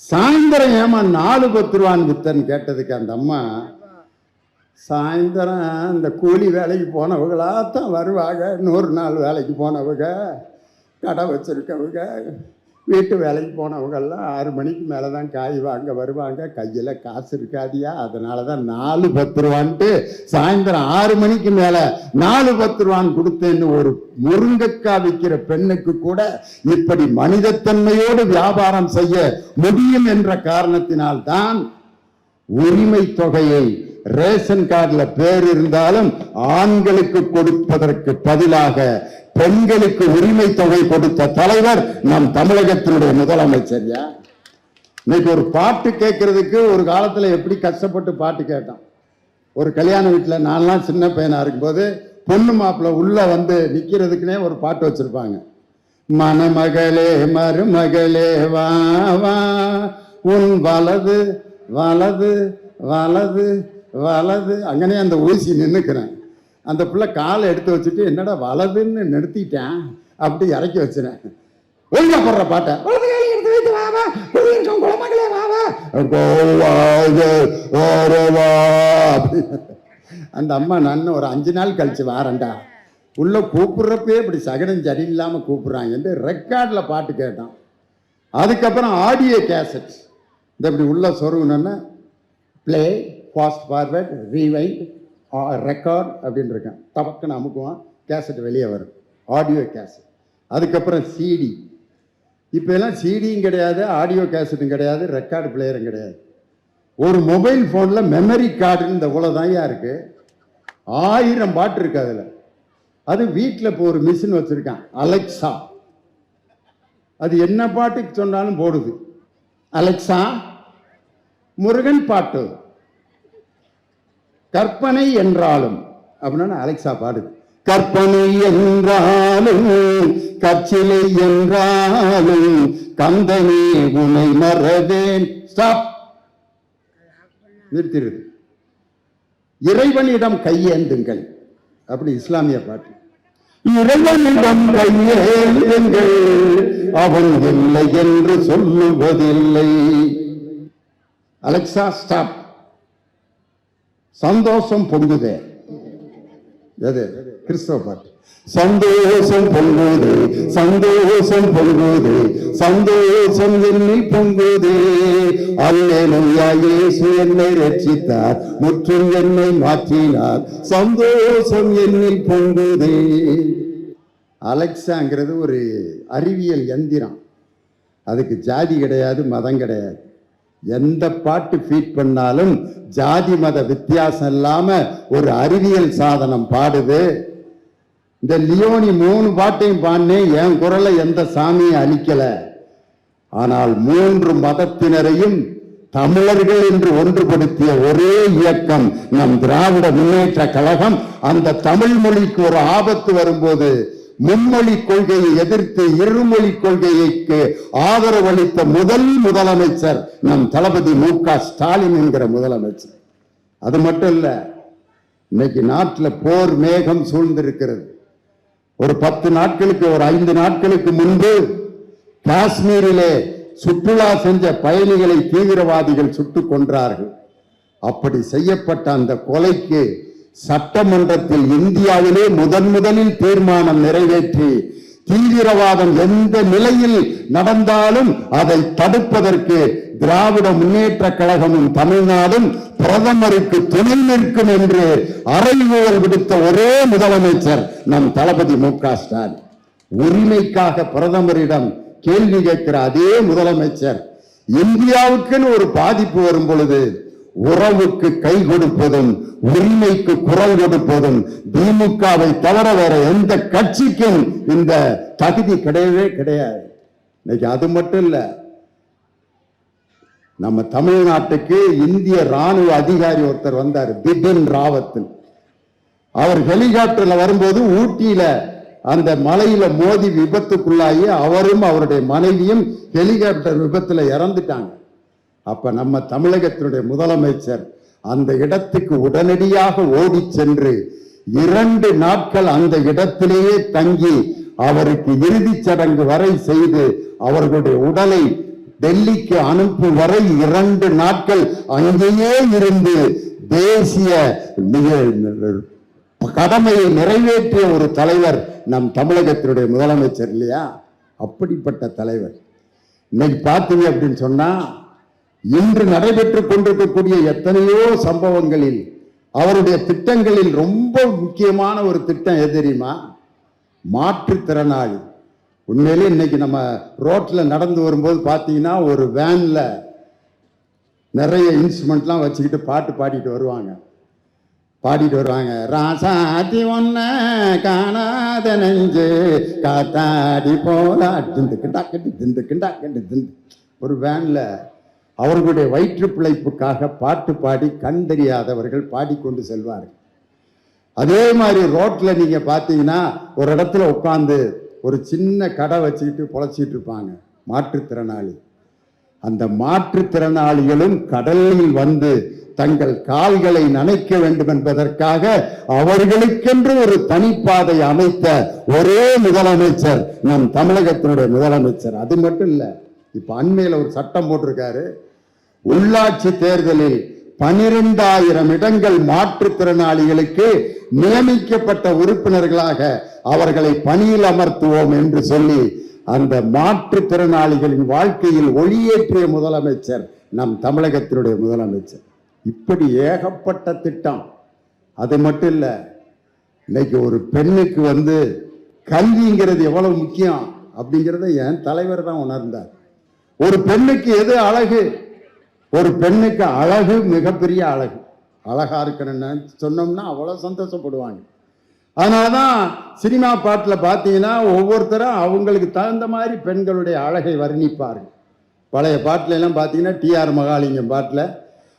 சாயந்தரம் ஏமா 4 10 ரூபான்னு விற்றன்னு கேட்டதுக்கு அந்த அம்மா, சாயந்தரம் இந்த கூலி வேலைக்கு போனவங்களாத்தான் வருவாங்க, 100 நாள் வேலைக்கு போனவங்க, கடை வச்சுருக்கவங்க, வீட்டு வேலைக்கு போனவங்கெல்லாம் 6 மணிக்கு மேலே தான் காய் வாங்க வருவாங்க, கையில் காசு இருக்காதியா, அதனால தான் 4 10 ரூபான்ட்டு சாயந்தரம் 6 மணிக்கு மேலே 4 10 ரூபான்னு கொடுத்தேன்னு ஒரு முருங்கைக்காய் விற்கிற பெண்ணுக்கு கூட இப்படி மனிதத்தன்மையோடு வியாபாரம் செய்ய முடியும் என்ற காரணத்தினால் தான் உரிமை தொகையை ரேஷன் கார்டுல பேர் இருந்தாலும் ஆண்களுக்கு கொடுப்பதற்கு பதிலாக பெண்களுக்கு உரிமை தொகை கொடுத்த தலைவர் நம் தமிழகத்தினுடைய முதலமைச்சர். இன்னைக்கு ஒரு பாட்டு கேட்கறதுக்கு ஒரு காலத்துல எப்படி கஷ்டப்பட்டு பாட்டு கேட்டோம். ஒரு கல்யாண வீட்டுல நான்லாம் சின்ன பையனா இருக்கும்போது பொண்ணு மாப்பிள்ள உள்ள நிக்கிறதுக்குனே ஒரு பாட்டு வச்சிருப்பாங்க. மணமகளே மருமகளே வா வா, உன் வலது வலது வலது வலது, அங்கனே அந்த ஊசி நின்றுக்கிறேன். அந்த பிள்ளை காலை எடுத்து வச்சுட்டு என்னடா வலதுன்னு நிறுத்திட்டேன், அப்படி இறக்கி வச்சுறேன். ஒழுங்கா போடுற பாட்டை அந்த அம்மா நான் ஒரு 5 நாள் கழிச்சு வாரண்டா, உள்ள கூப்பிடுறப்பே இப்படி சகனம் சரியில்லாம கூப்பிடுறாங்க. ரெக்கார்டில் பாட்டு கேட்டான். அதுக்கப்புறம் ஆடியோ கேசட் இப்படி உள்ள சொருகணுன்னா play, fast forward, rewind, record அப்படின்னு இருக்கேன். டபக்குன்னு அமுக்குவான், கேசட் வெளியே வரும், ஆடியோ கேசட். அதுக்கப்புறம் சிடி. இப்போ எல்லாம் சிடியும் கிடையாது, ஆடியோ கேசட்டும் கிடையாது, ரெக்கார்டு பிளேயரும் கிடையாது. ஒரு மொபைல் ஃபோனில் மெமரி கார்டுன்னு இந்த இவ்வளோதான் இருக்கு, 1000 பாட்டு இருக்கு அதில். அது வீட்டில் இப்போ ஒரு மிஷின் வச்சுருக்கான், அலெக்சா. அது என்ன பாட்டுக்கு சொன்னாலும் போடுது. அலெக்சா முருகன் பாட்டு, கற்பனை என்றாலும் அப்படின்னா அலெக்சா பாடுது. கற்பனை என்றாலும் கச்சிலை என்றாலும் கந்தனே உனை மறவேன். ஸ்டாப், நிறுத்திடுது. இறைவனிடம் கையேந்துங்கள், அப்படி இஸ்லாமிய பாட்டு. இறைவனிடம் கையேந்துங்கள், அவன் இல்லை என்று சொல்லுவதில்லை. Alexa stop. சந்தோஷம் பொங்குதே, எது? கிறிஸ்தவ பாட்டு. சந்தோஷம் பொங்குது, சந்தோஷம் பொங்குது, சந்தோஷம் என்னில் பொங்குது, அல்லேலூயா இயேசு என்னை ரட்சித்தார், முற்றும் என்னை மாற்றினார், சந்தோஷம் என்னில் பொங்குது. அலெக்சாங்கிறது ஒரு அறிவியல் எந்திரம். அதுக்கு ஜாதி கிடையாது, மதம் கிடையாது. எந்த பாட்டு ஃபீட் பண்ணாலும் ஜாதி மத வித்தியாசம் இல்லாம ஒரு அறிவியல் சாதனம் பாடுது. இந்த லியோனி 3 பாட்டையும் பாடினேன், என் குரலை எந்த சாமியும் அழிக்கல. ஆனால் 3 மதத்தினரையும் தமிழர்கள் என்று ஒன்றுபடுத்திய ஒரே இயக்கம் நம் திராவிட முன்னேற்ற கழகம். அந்த தமிழ் மொழிக்கு ஒரு ஆபத்து வரும்போது மும்மொழி கொள்கையை எதிர்த்து இருமொழி கொள்கைக்கு ஆதரவு அளித்த முதலமைச்சர் நம் தளபதி மு.க. ஸ்டாலின் என்கிற முதலமைச்சர். அது மட்டும் இல்ல, இன்னைக்கு நாட்டில் போர் மேகம் சூழ்ந்திருக்கிறது. ஒரு 10 நாட்களுக்கு, ஒரு 5 நாட்களுக்கு முன்பு காஷ்மீரிலே சுற்றுலா சென்ற பயணிகளை தீவிரவாதிகள் சுட்டுக் கொன்றார்கள். அப்படி செய்யப்பட்ட அந்த கொலைக்கு சட்டமன்றத்தில் இந்தியாவிலே முதலில் தீர்மானம் நிறைவேற்றி தீவிரவாதம் எந்த நிலையில் நடந்தாலும் அதை தடுப்பதற்கு திராவிட முன்னேற்ற கழகமும் தமிழ்நாடும் பிரதமருக்கு துணை நிற்கும் என்று அறைகூவல் விடுத்த ஒரே முதலமைச்சர் நம் தளபதி மு.க. ஸ்டாலின். உரிமைக்காக பிரதமரிடம் கேள்வி கேட்கிற அதே முதலமைச்சர் இந்தியாவுக்குன்னு ஒரு பாதிப்பு வரும் பொழுது உறவுக்கு கை கொடுப்பதும் உரிமைக்கு குரல் கொடுப்பதும் திமுகவை தவிர வேற எந்த கட்சிக்கும் இந்த தகுதி கிடையவே கிடையாது. இன்னைக்கு அது மட்டும் இல்ல, நம்ம தமிழ்நாட்டுக்கு இந்திய ராணுவ அதிகாரி ஒருத்தர் வந்தார், பிபின் ராவத். அவர் ஹெலிகாப்டர்ல வரும்போது ஊட்டியில அந்த மலையில மோதி விபத்துக்குள்ளாகி அவரும் அவருடைய மனைவியும் ஹெலிகாப்டர் விபத்துல இறந்துட்டாங்க. அப்ப நம்ம தமிழகத்தினுடைய முதலமைச்சர் அந்த இடத்துக்கு உடனடியாக ஓடி சென்று 2 நாட்கள் அந்த இடத்திலேயே தங்கி அவருக்கு இறுதி சடங்கு வரை செய்து அவர்களுடைய உடலை டெல்லிக்கு அனுப்பும் வரை 2 நாட்கள் அங்கேயே இருந்து தேசிய கடமையை நிறைவேற்றிய ஒரு தலைவர் நம் தமிழகத்தினுடைய முதலமைச்சர் இல்லையா? அப்படிப்பட்ட தலைவர். இன்னைக்கு பார்த்தீங்க அப்படின்னு சொன்னா, இன்று நடைபெற்றுக் கொண்டிருக்கக்கூடிய எத்தனையோ சம்பவங்களில் அவருடைய திட்டங்களில் ரொம்ப முக்கியமான ஒரு திட்டம் எது தெரியுமா? மாற்றுத்திறனாளி. உண்மையிலே இன்னைக்கு நம்ம ரோட்ல நடந்து வரும்போது பார்த்தீங்கன்னா ஒரு வேன்ல நிறைய இன்ஸ்ட்ருமெண்ட்லாம் வச்சுக்கிட்டு பாட்டு பாடிட்டு வருவாங்க. ராசாத்தி ஒன்ன காணாத நெஞ்சு காத்தாடி போலா ஒரு வேன்ல அவர்களுடைய வயிற்று பிழைப்புக்காக பாட்டு பாடி கண் தெரியாதவர்கள் பாடிக்கொண்டு செல்வார்கள். அதே மாதிரி ரோட்ல நீங்க பார்த்தீங்கன்னா ஒரு இடத்துல உட்கார்ந்து ஒரு சின்ன கடை வச்சுக்கிட்டு பொழைச்சிட்டு இருப்பாங்க மாற்றுத்திறனாளி. அந்த மாற்றுத்திறனாளிகளும் கடலில் வந்து தங்கள் கால்களை நனைக்க வேண்டும் என்பதற்காக அவர்களுக்கென்று ஒரு தனிப்பாதை அமைத்த ஒரே முதலமைச்சர் நம் தமிழகத்தினுடைய முதலமைச்சர். அது மட்டும் இல்ல, இப்ப அண்மையில ஒரு சட்டம் போட்டிருக்காரு, உள்ளாட்சி தேர்தலில் 12,000 இடங்கள் மாற்றுத்திறனாளிகளுக்கு நியமிக்கப்பட்ட உறுப்பினர்களாக அவர்களை பணியில் அமர்த்துவோம் என்று சொல்லி அந்த மாற்றுத்திறனாளிகளின் வாழ்க்கையில் ஒளியேற்றிய முதலமைச்சர் நம் தமிழகத்தினுடைய முதலமைச்சர். இப்படி ஏகப்பட்ட திட்டம். அது மட்டும் இல்ல, இன்னைக்கு ஒரு பெண்ணுக்கு வந்து கல்விங்கிறது எவ்வளவு முக்கியம் அப்படிங்கிறத என் தலைவர் தான் உணர்ந்தார். ஒரு பெண்ணுக்கு எது அழகு? ஒரு பெண்ணுக்கு அழகு மிகப்பெரிய அழகு. அழகா இருக்கணும்னு சொன்னோம்னா அவ்வளவு சந்தோஷப்படுவாங்க. அதனாலதான் சினிமா பாட்டில் பார்த்தீங்கன்னா ஒவ்வொருத்தரும் அவங்களுக்கு தகுந்த மாதிரி பெண்களுடைய அழகை வர்ணிப்பார்கள். பழைய பாட்டில எல்லாம் பார்த்தீங்கன்னா டி.ஆர். மகாலிங்கம் பாட்டில்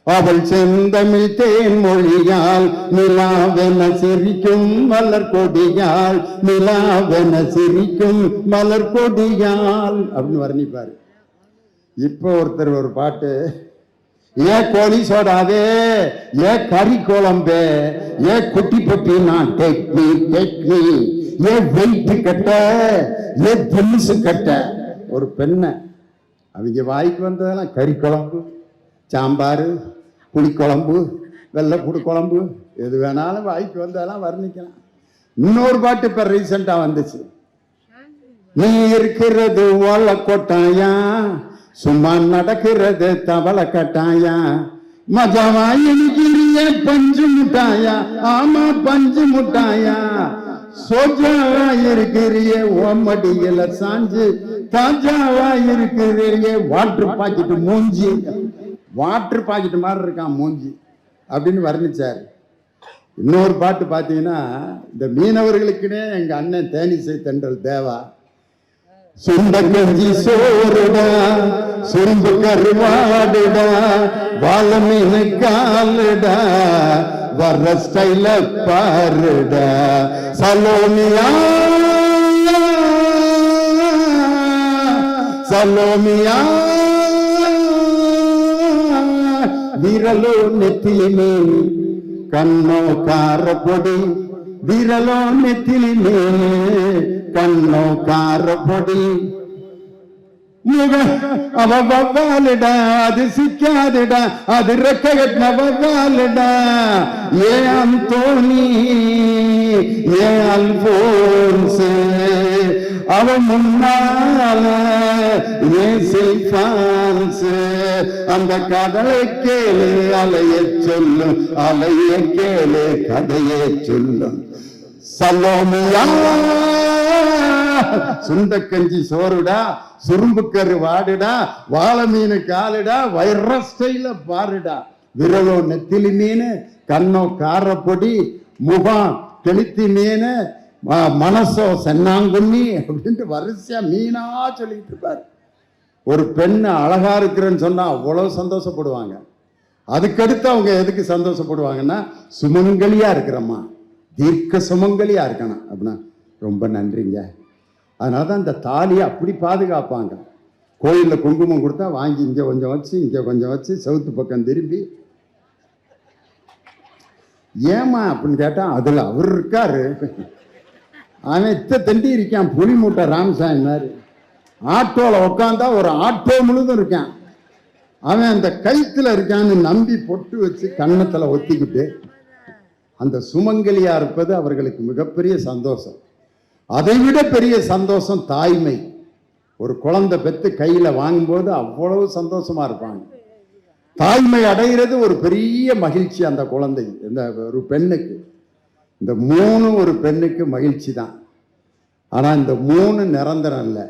அவள் செந்தமிழ் தேன் மொழியால் நிலாவென சிரிக்கும் மலர் கொடியால், நிலாவென சிரிக்கும் மலர் கொடியால் அப்படின்னு வர்ணிப்பாரு. இப்போ ஒருத்தர் ஒரு பாட்டு, ஏ கோழி சோடாவே, ஏ கறி குழம்பே, ஏ குட்டி பொட்டி நான் டெக்னி, ஏ வெயிட் கட்ட, ஏ தில்லுசு கட்ட. ஒரு பெண்ணை அவங்க வாய்க்கு வந்ததெல்லாம் கறி குழம்பு, சாம்பார், புளிக்குழம்பு, வெள்ளைப்பூடு குழம்பு, எது வேணாலும் வாய்க்கு வந்ததெல்லாம் வர்ணிக்கலாம். இன்னொரு பாட்டு இப்ப ரீசெண்டா வந்துச்சு, நீ இருக்கிறது ஓலை கொட்டாயா, சும்மா நடக்கிறது தவளை கட்டாயா, மஜாவா இருக்கிறிய பஞ்சு முட்டாயா, ஆமா பஞ்சு முட்டாயா, சோஜாவா இருக்கிறிய ஓமடியில சாஞ்சு, தாஜாவா இருக்கிறிய வாட்டர் பாக்கெட்டு மூஞ்சி, வாட்டர் பாக்கெட்டு மாதிரி இருக்கான் மூஞ்சி அப்படின்னு வர்ணிச்சார். இன்னொரு பாட்டு பார்த்தீங்கன்னா, இந்த மீனவர்களுக்குன்னே எங்க அண்ணன் தேனிசை தென்றல் தேவா, சுண்டகஞ்சி சோறுடா, சுரும்பு கருவாடுடா, வாழ மீனு காலுடா, வர்ற ஸ்டைல பாருடா, சலோனியா சலோமியா விரலோ நெத்திலிமே கண்ணோ காரப்பொடி விரலோ நெத்திலிமே கண்ணோ காரப்பொடி அவ வவ்வாலிடா அது சிக்காதுடா அது ரெக்ககட்ன வவ்வாலிடா ஏ அந்தோனி ஏ அல்போன்ஸ் அவ முன்னால ஏ சில்பான்ஸ் அந்த கதலை கேளு அலைய சொல்லும் அலைய கேளு கதையை சொல்லும் சலோமியா சுண்டக்கஞ்சி சோறுடா சுரும்புக்கரு வாடுடா வாழை மீன் காலுடா வைரஸ்டைல பாருடா விரலோ நெத்திலி மீன் கண்ணோ காரப்பொடி முகம் தெளித்தி மீன் மனசோ சென்னாங்குண்ணி அப்படின்ட்டு வரிசையா மீனா சொல்லிட்டு இருப்பாரு. ஒரு பெண்ணு அழகா இருக்கிறேன்னு சொன்னா அவ்வளவு சந்தோஷப்படுவாங்க. அதுக்கடுத்து அவங்க எதுக்கு சந்தோஷப்படுவாங்கன்னா சுமங்கலியா இருக்கிறம்மா தீர்க்க சுமங்கலியா இருக்கணும் அப்படின்னா ரொம்ப நன்றிங்க. அதனால தான் இந்த தாலியை அப்படி பாதுகாப்பாங்க. கோயிலில் குங்குமம் கொடுத்தா வாங்கி இங்கே கொஞ்சம் வச்சு இங்கே கொஞ்சம் வச்சு செவுத்து பக்கம் திரும்பி ஏமா அப்படின்னு கேட்டால் அதில் அவர் இருக்காரு. அவன் தண்டி இருக்கான் புலி மூட்டை ராமசாமி மாதிரி. ஆட்டோவில் உட்காந்தா ஒரு ஆட்டோ முழுதும் இருக்கான். அவன் அந்த கைத்தில் இருக்கான்னு நம்பி பொட்டு வச்சு கன்னத்தில் ஒத்திக்கிட்டு அந்த சுமங்கலியா இருப்பது அவர்களுக்கு மிகப்பெரிய சந்தோஷம். அதை விட பெரிய சந்தோஷம் தாய்மை. ஒரு குழந்தை பெற்று கையில வாங்கும்போது அவ்வளவு சந்தோஷமா இருப்பாங்க. தாய்மை அடைகிறது ஒரு பெரிய மகிழ்ச்சி. அந்த குழந்தை இந்த ஒரு பெண்ணுக்கு இந்த 3 ஒரு பெண்ணுக்கு மகிழ்ச்சி தான். ஆனா இந்த 3 நிரந்தரம் இல்லை.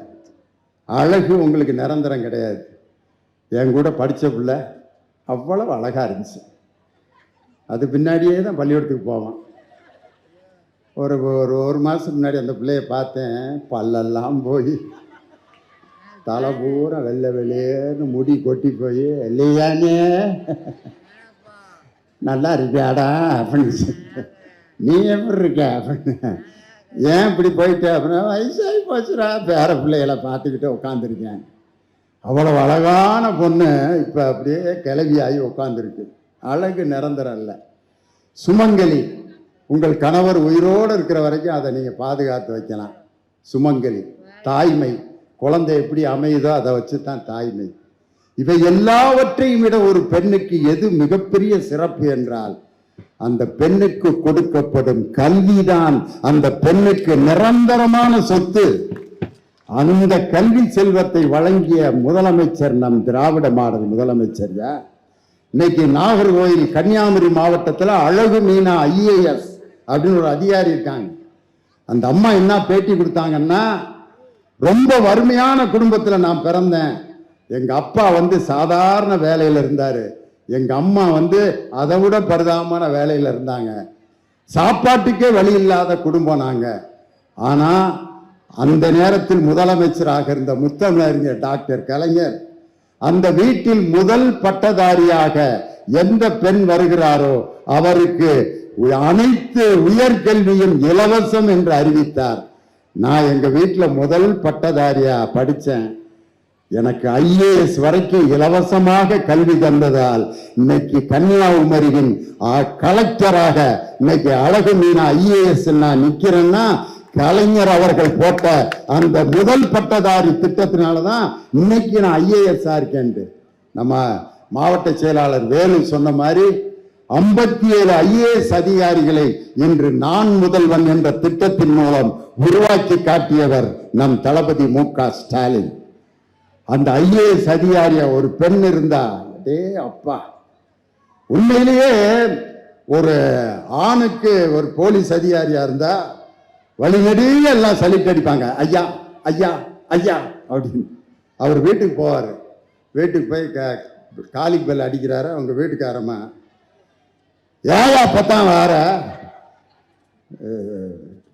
அழகு உங்களுக்கு நிரந்தரம் கிடையாது. என் கூட படித்த பிள்ளை அவ்வளவு அழகா இருந்துச்சு. அது பின்னாடியே தான் பள்ளிக்கூடத்துக்கு போவான். ஒரு மாதத்துக்கு முன்னாடி அந்த பிள்ளைய பார்த்தேன். பல்லெல்லாம் போய் தலை பூரா வெள்ளை வெளியேன்னு முடி கொட்டி போய் இல்லையானே நல்லா இருக்கியாடா அப்படின்னு. நீ எப்படி இருக்க அப்படின்னு. ஏன் இப்படி போயிட்ட அப்படின்னா வயசாகி போச்சுடா பேர பிள்ளைகளை பார்த்துக்கிட்டு உட்காந்துருக்கேன். அவ்வளோ அழகான பொண்ணு இப்போ அப்படியே கிளவியாகி உட்காந்துருக்கு. அழகு நிரந்தரம் இல்லை. சுமங்கலி உங்கள் கணவர் உயிரோடு இருக்கிற வரைக்கும் அதை நீங்கள் பாதுகாத்து வைக்கலாம். சுமங்கலி தாய்மை குழந்தை எப்படி அமையுதோ அதை வச்சு தான் தாய்மை. இவை எல்லாவற்றையும் விட ஒரு பெண்ணுக்கு எது மிகப்பெரிய சிறப்பு என்றால் அந்த பெண்ணுக்கு கொடுக்கப்படும் கல்விதான் அந்த பெண்ணுக்கு நிரந்தரமான சொத்து. அந்த கல்வி செல்வத்தை வழங்கிய முதலமைச்சர் நம் திராவிட மாடல் முதலமைச்சர். இன்னைக்கு நாகர்கோவில் கன்னியாகுமரி மாவட்டத்தில் அழகு மீனா IAS அப்படின்னு ஒரு அதிகாரி இருக்காங்க. அந்த அம்மா என்ன பேட்டி கொடுத்தாங்கன்னா, ரொம்ப வறுமையான குடும்பத்தில் நான் பிறந்தேன். எங்க அப்பா சாதாரண வேலையில இருந்தாரு. எங்க அம்மா அதை விட பரிதாபமான வேலையில இருந்தாங்க. சாப்பாட்டுக்கே வழி இல்லாத குடும்பம் நாங்க. ஆனா அந்த நேரத்தில் முதலமைச்சராக இருந்த முத்தமிழறிஞர் டாக்டர் கலைஞர் அந்த வீட்டில் முதல் பட்டதாரியாக எந்த பெண் வருகிறாரோ அவருக்கு அனைத்து உயர்கல்வியும் இலவசம் என்று அறிவித்தார். நான் எங்க வீட்டில் முதல் பட்டதாரியா படித்தேன். எனக்கு IAS வரைக்கும் இலவசமாக கல்வி தந்ததால் இன்னைக்கு கன்னியாகுமரியின் கலெக்டராக இன்னைக்கு அழகு மீனா IAS நான் நிக்கிறேன்னா கலைஞர் அவர்கள் போட்ட அந்த முதல் பட்டதாரி திட்டத்தினாலதான் இன்னைக்கு நான் IAS இருக்கேன். நம்ம மாவட்ட செயலாளர் வேலு சொன்ன மாதிரி 57 IAS அதிகாரிகளை இன்று நான் முதல்வன் என்ற திட்டத்தின் மூலம் உருவாக்கி காட்டியவர் நம் தளபதி MK ஸ்டாலின். அந்த IAS அதிகாரியா ஒரு பெண் இருந்தா டே அப்பா, உண்மையிலேயே ஒரு ஆணுக்கு ஒரு போலீஸ் அதிகாரியா இருந்தா வழிநெடுக எல்லாம் சலிட்டு அடிப்பாங்க. ஐயா ஐயா ஐயா அப்படின்னு. அவர் வீட்டுக்கு போவார். வீட்டுக்கு போய் காலிங் பெல் அடிக்கிறாரு. அவங்க வீட்டுக்காரமா ஏயா பத்தாம் வார,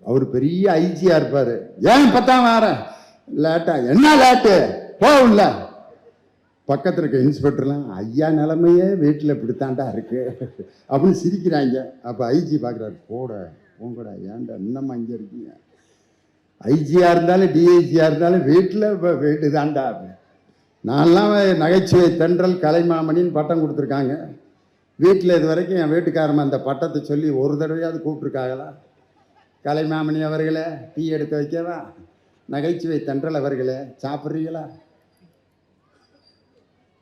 அவர் பெரிய ஐஜியா இருப்பாரு. ஏன் பத்தாம் வார லேட்டா, என்ன லேட்டு போகல. பக்கத்தில் இருக்க இன்ஸ்பெக்டர்லாம் ஐயா நிலைமையே வீட்டில் இப்படித்தாண்டா இருக்கு அப்படின்னு சிரிக்கிறாங்க. அப்போ ஐஜி பார்க்குறாரு, போட உங்கடா ஏன்டா இன்னமா இங்கே இருக்கீங்க. ஐஜியா இருந்தாலும் டிஐஜியா இருந்தாலும் வீட்டில் வீட்டு தாண்டா. நான்லாம் நகைச்சுவை தென்றல் கலைமாமணின்னு பட்டம் கொடுத்துருக்காங்க. வீட்டில் இது வரைக்கும் என் வீட்டுக்காரன் அந்த பட்டத்தை சொல்லி ஒரு தடவையாவது கூப்பிட்ருக்காங்களா? கலைமாமணி அவர்களே டீ எடுத்து வைக்கவா? நகைச்சுவை தென்றல் அவர்களே சாப்பிட்றீங்களா?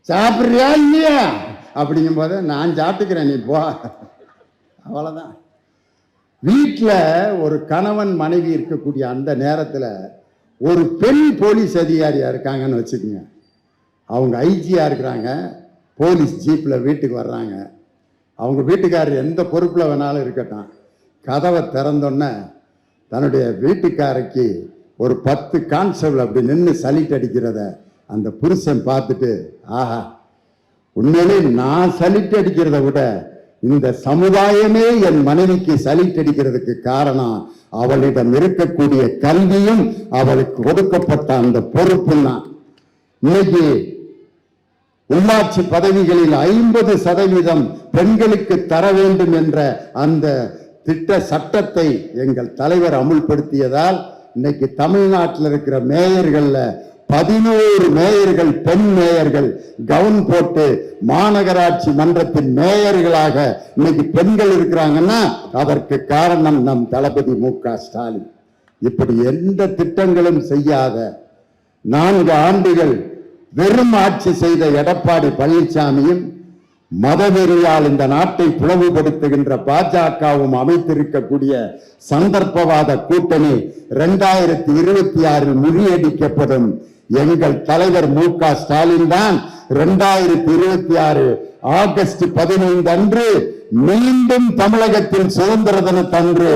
சாப்பிட்றியா இல்லையா அப்படிங்கும் போது நான் சாப்பிட்டுக்கிறேன் நீ போ, அவ்வளோதான். வீட்டில் ஒரு கணவன் மனைவி இருக்கக்கூடிய அந்த நேரத்தில் ஒரு பெண் போலீஸ் அதிகாரியாக இருக்காங்கன்னு வச்சுக்கோங்க. அவங்க ஐஜியாக இருக்கிறாங்க, போலீஸ் ஜீப்பில் வீட்டுக்கு வர்றாங்க. அவங்க வீட்டுக்காரர் எந்த பொறுப்பில் வேணாலும் இருக்கட்டும், கதவை திறந்தோன்னே தன்னுடைய வீட்டுக்காரைக்கு ஒரு 10 கான்ஸ்டபிள் அப்படி நின்று சலிட் அடிக்கிறத அந்த புருஷன் பார்த்துட்டு, ஆஹா, உண்மையிலே நான் சலிட் அடிக்கிறத விட இந்த சமுதாயமே என் மனைவிக்கு சலிட் அடிக்கிறதுக்கு காரணம் அவளிடம் இருக்கக்கூடிய கல்வியும் அவளுக்கு கொடுக்கப்பட்ட அந்த பொறுப்பும் தான். இன்னைக்கு உள்ளாட்சி பதவிகளில் 50% பெண்களுக்கு தர வேண்டும் என்ற அந்த திட்ட சட்டத்தை எங்கள் தலைவர் அமுல்படுத்தியதால் இன்னைக்கு தமிழ்நாட்டில் இருக்கிற மேயர்கள்ல 11 மேயர்கள் பெண் மேயர்கள் கவுன் போட்டு மாநகராட்சி மன்றத்தின் மேயர்களாக இன்னைக்கு பெண்கள் இருக்கிறாங்கன்னா அதற்கு காரணம் நம் தளபதி மு.க. ஸ்டாலின். இப்படி எந்த திட்டங்களும் செய்யாத 4 ஆண்டுகள் வெறும் ஆட்சி செய்த எடப்பாடி பழனிசாமியும் மதவெறியால் இந்த நாட்டை பிளவுபடுத்துகின்ற பாஜகவும் அமைத்திருக்கக்கூடிய சந்தர்ப்பவாத கூட்டணி 2026 முறியடிக்கப்படும். எங்கள் தலைவர் மு.க. ஸ்டாலின் தான் 2026 ஆகஸ்ட் 15 அன்று மீண்டும் தமிழகத்தின் சுதந்திர தினத்தன்று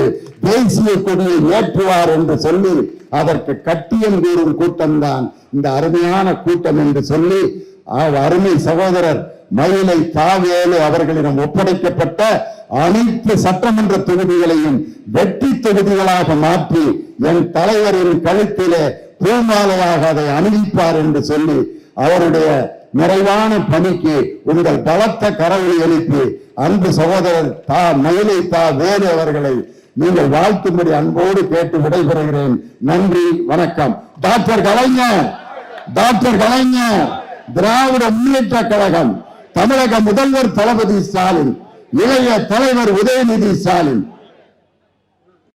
தேசிய கொடியை ஏற்றுவார் என்று சொல்லி அதற்கு கட்டியம் கூறும் கூட்டம்தான் இந்த அருமையான கூட்டம் என்று சொல்லி அருமை சகோதரர் மயிலை தாவேலு அவர்களிடம் ஒப்படைக்கப்பட்ட அனைத்து சட்டமன்ற தொகுதிகளையும் வெற்றி தொகுதிகளாக மாற்றி என் தலைவரின் கழுத்திலே பூமாலையாக அதை அணிவிப்பார் என்று சொல்லி அவருடைய நிறைவான பணிக்கு உங்கள் பலத்த கரவொலி எழுப்பி அன்பு சகோதரர் மயிலை வேலு அவர்களை நீங்கள் வாழ்த்தும்படி அன்போடு கேட்டு விடைபெறுகிறேன். நன்றி, வணக்கம். டாக்டர் கலைஞர், திராவிட முன்னேற்ற கழகம், தமிழக முதல்வர் தளபதி ஸ்டாலின், இளைய தலைவர் உதயநிதி ஸ்டாலின்.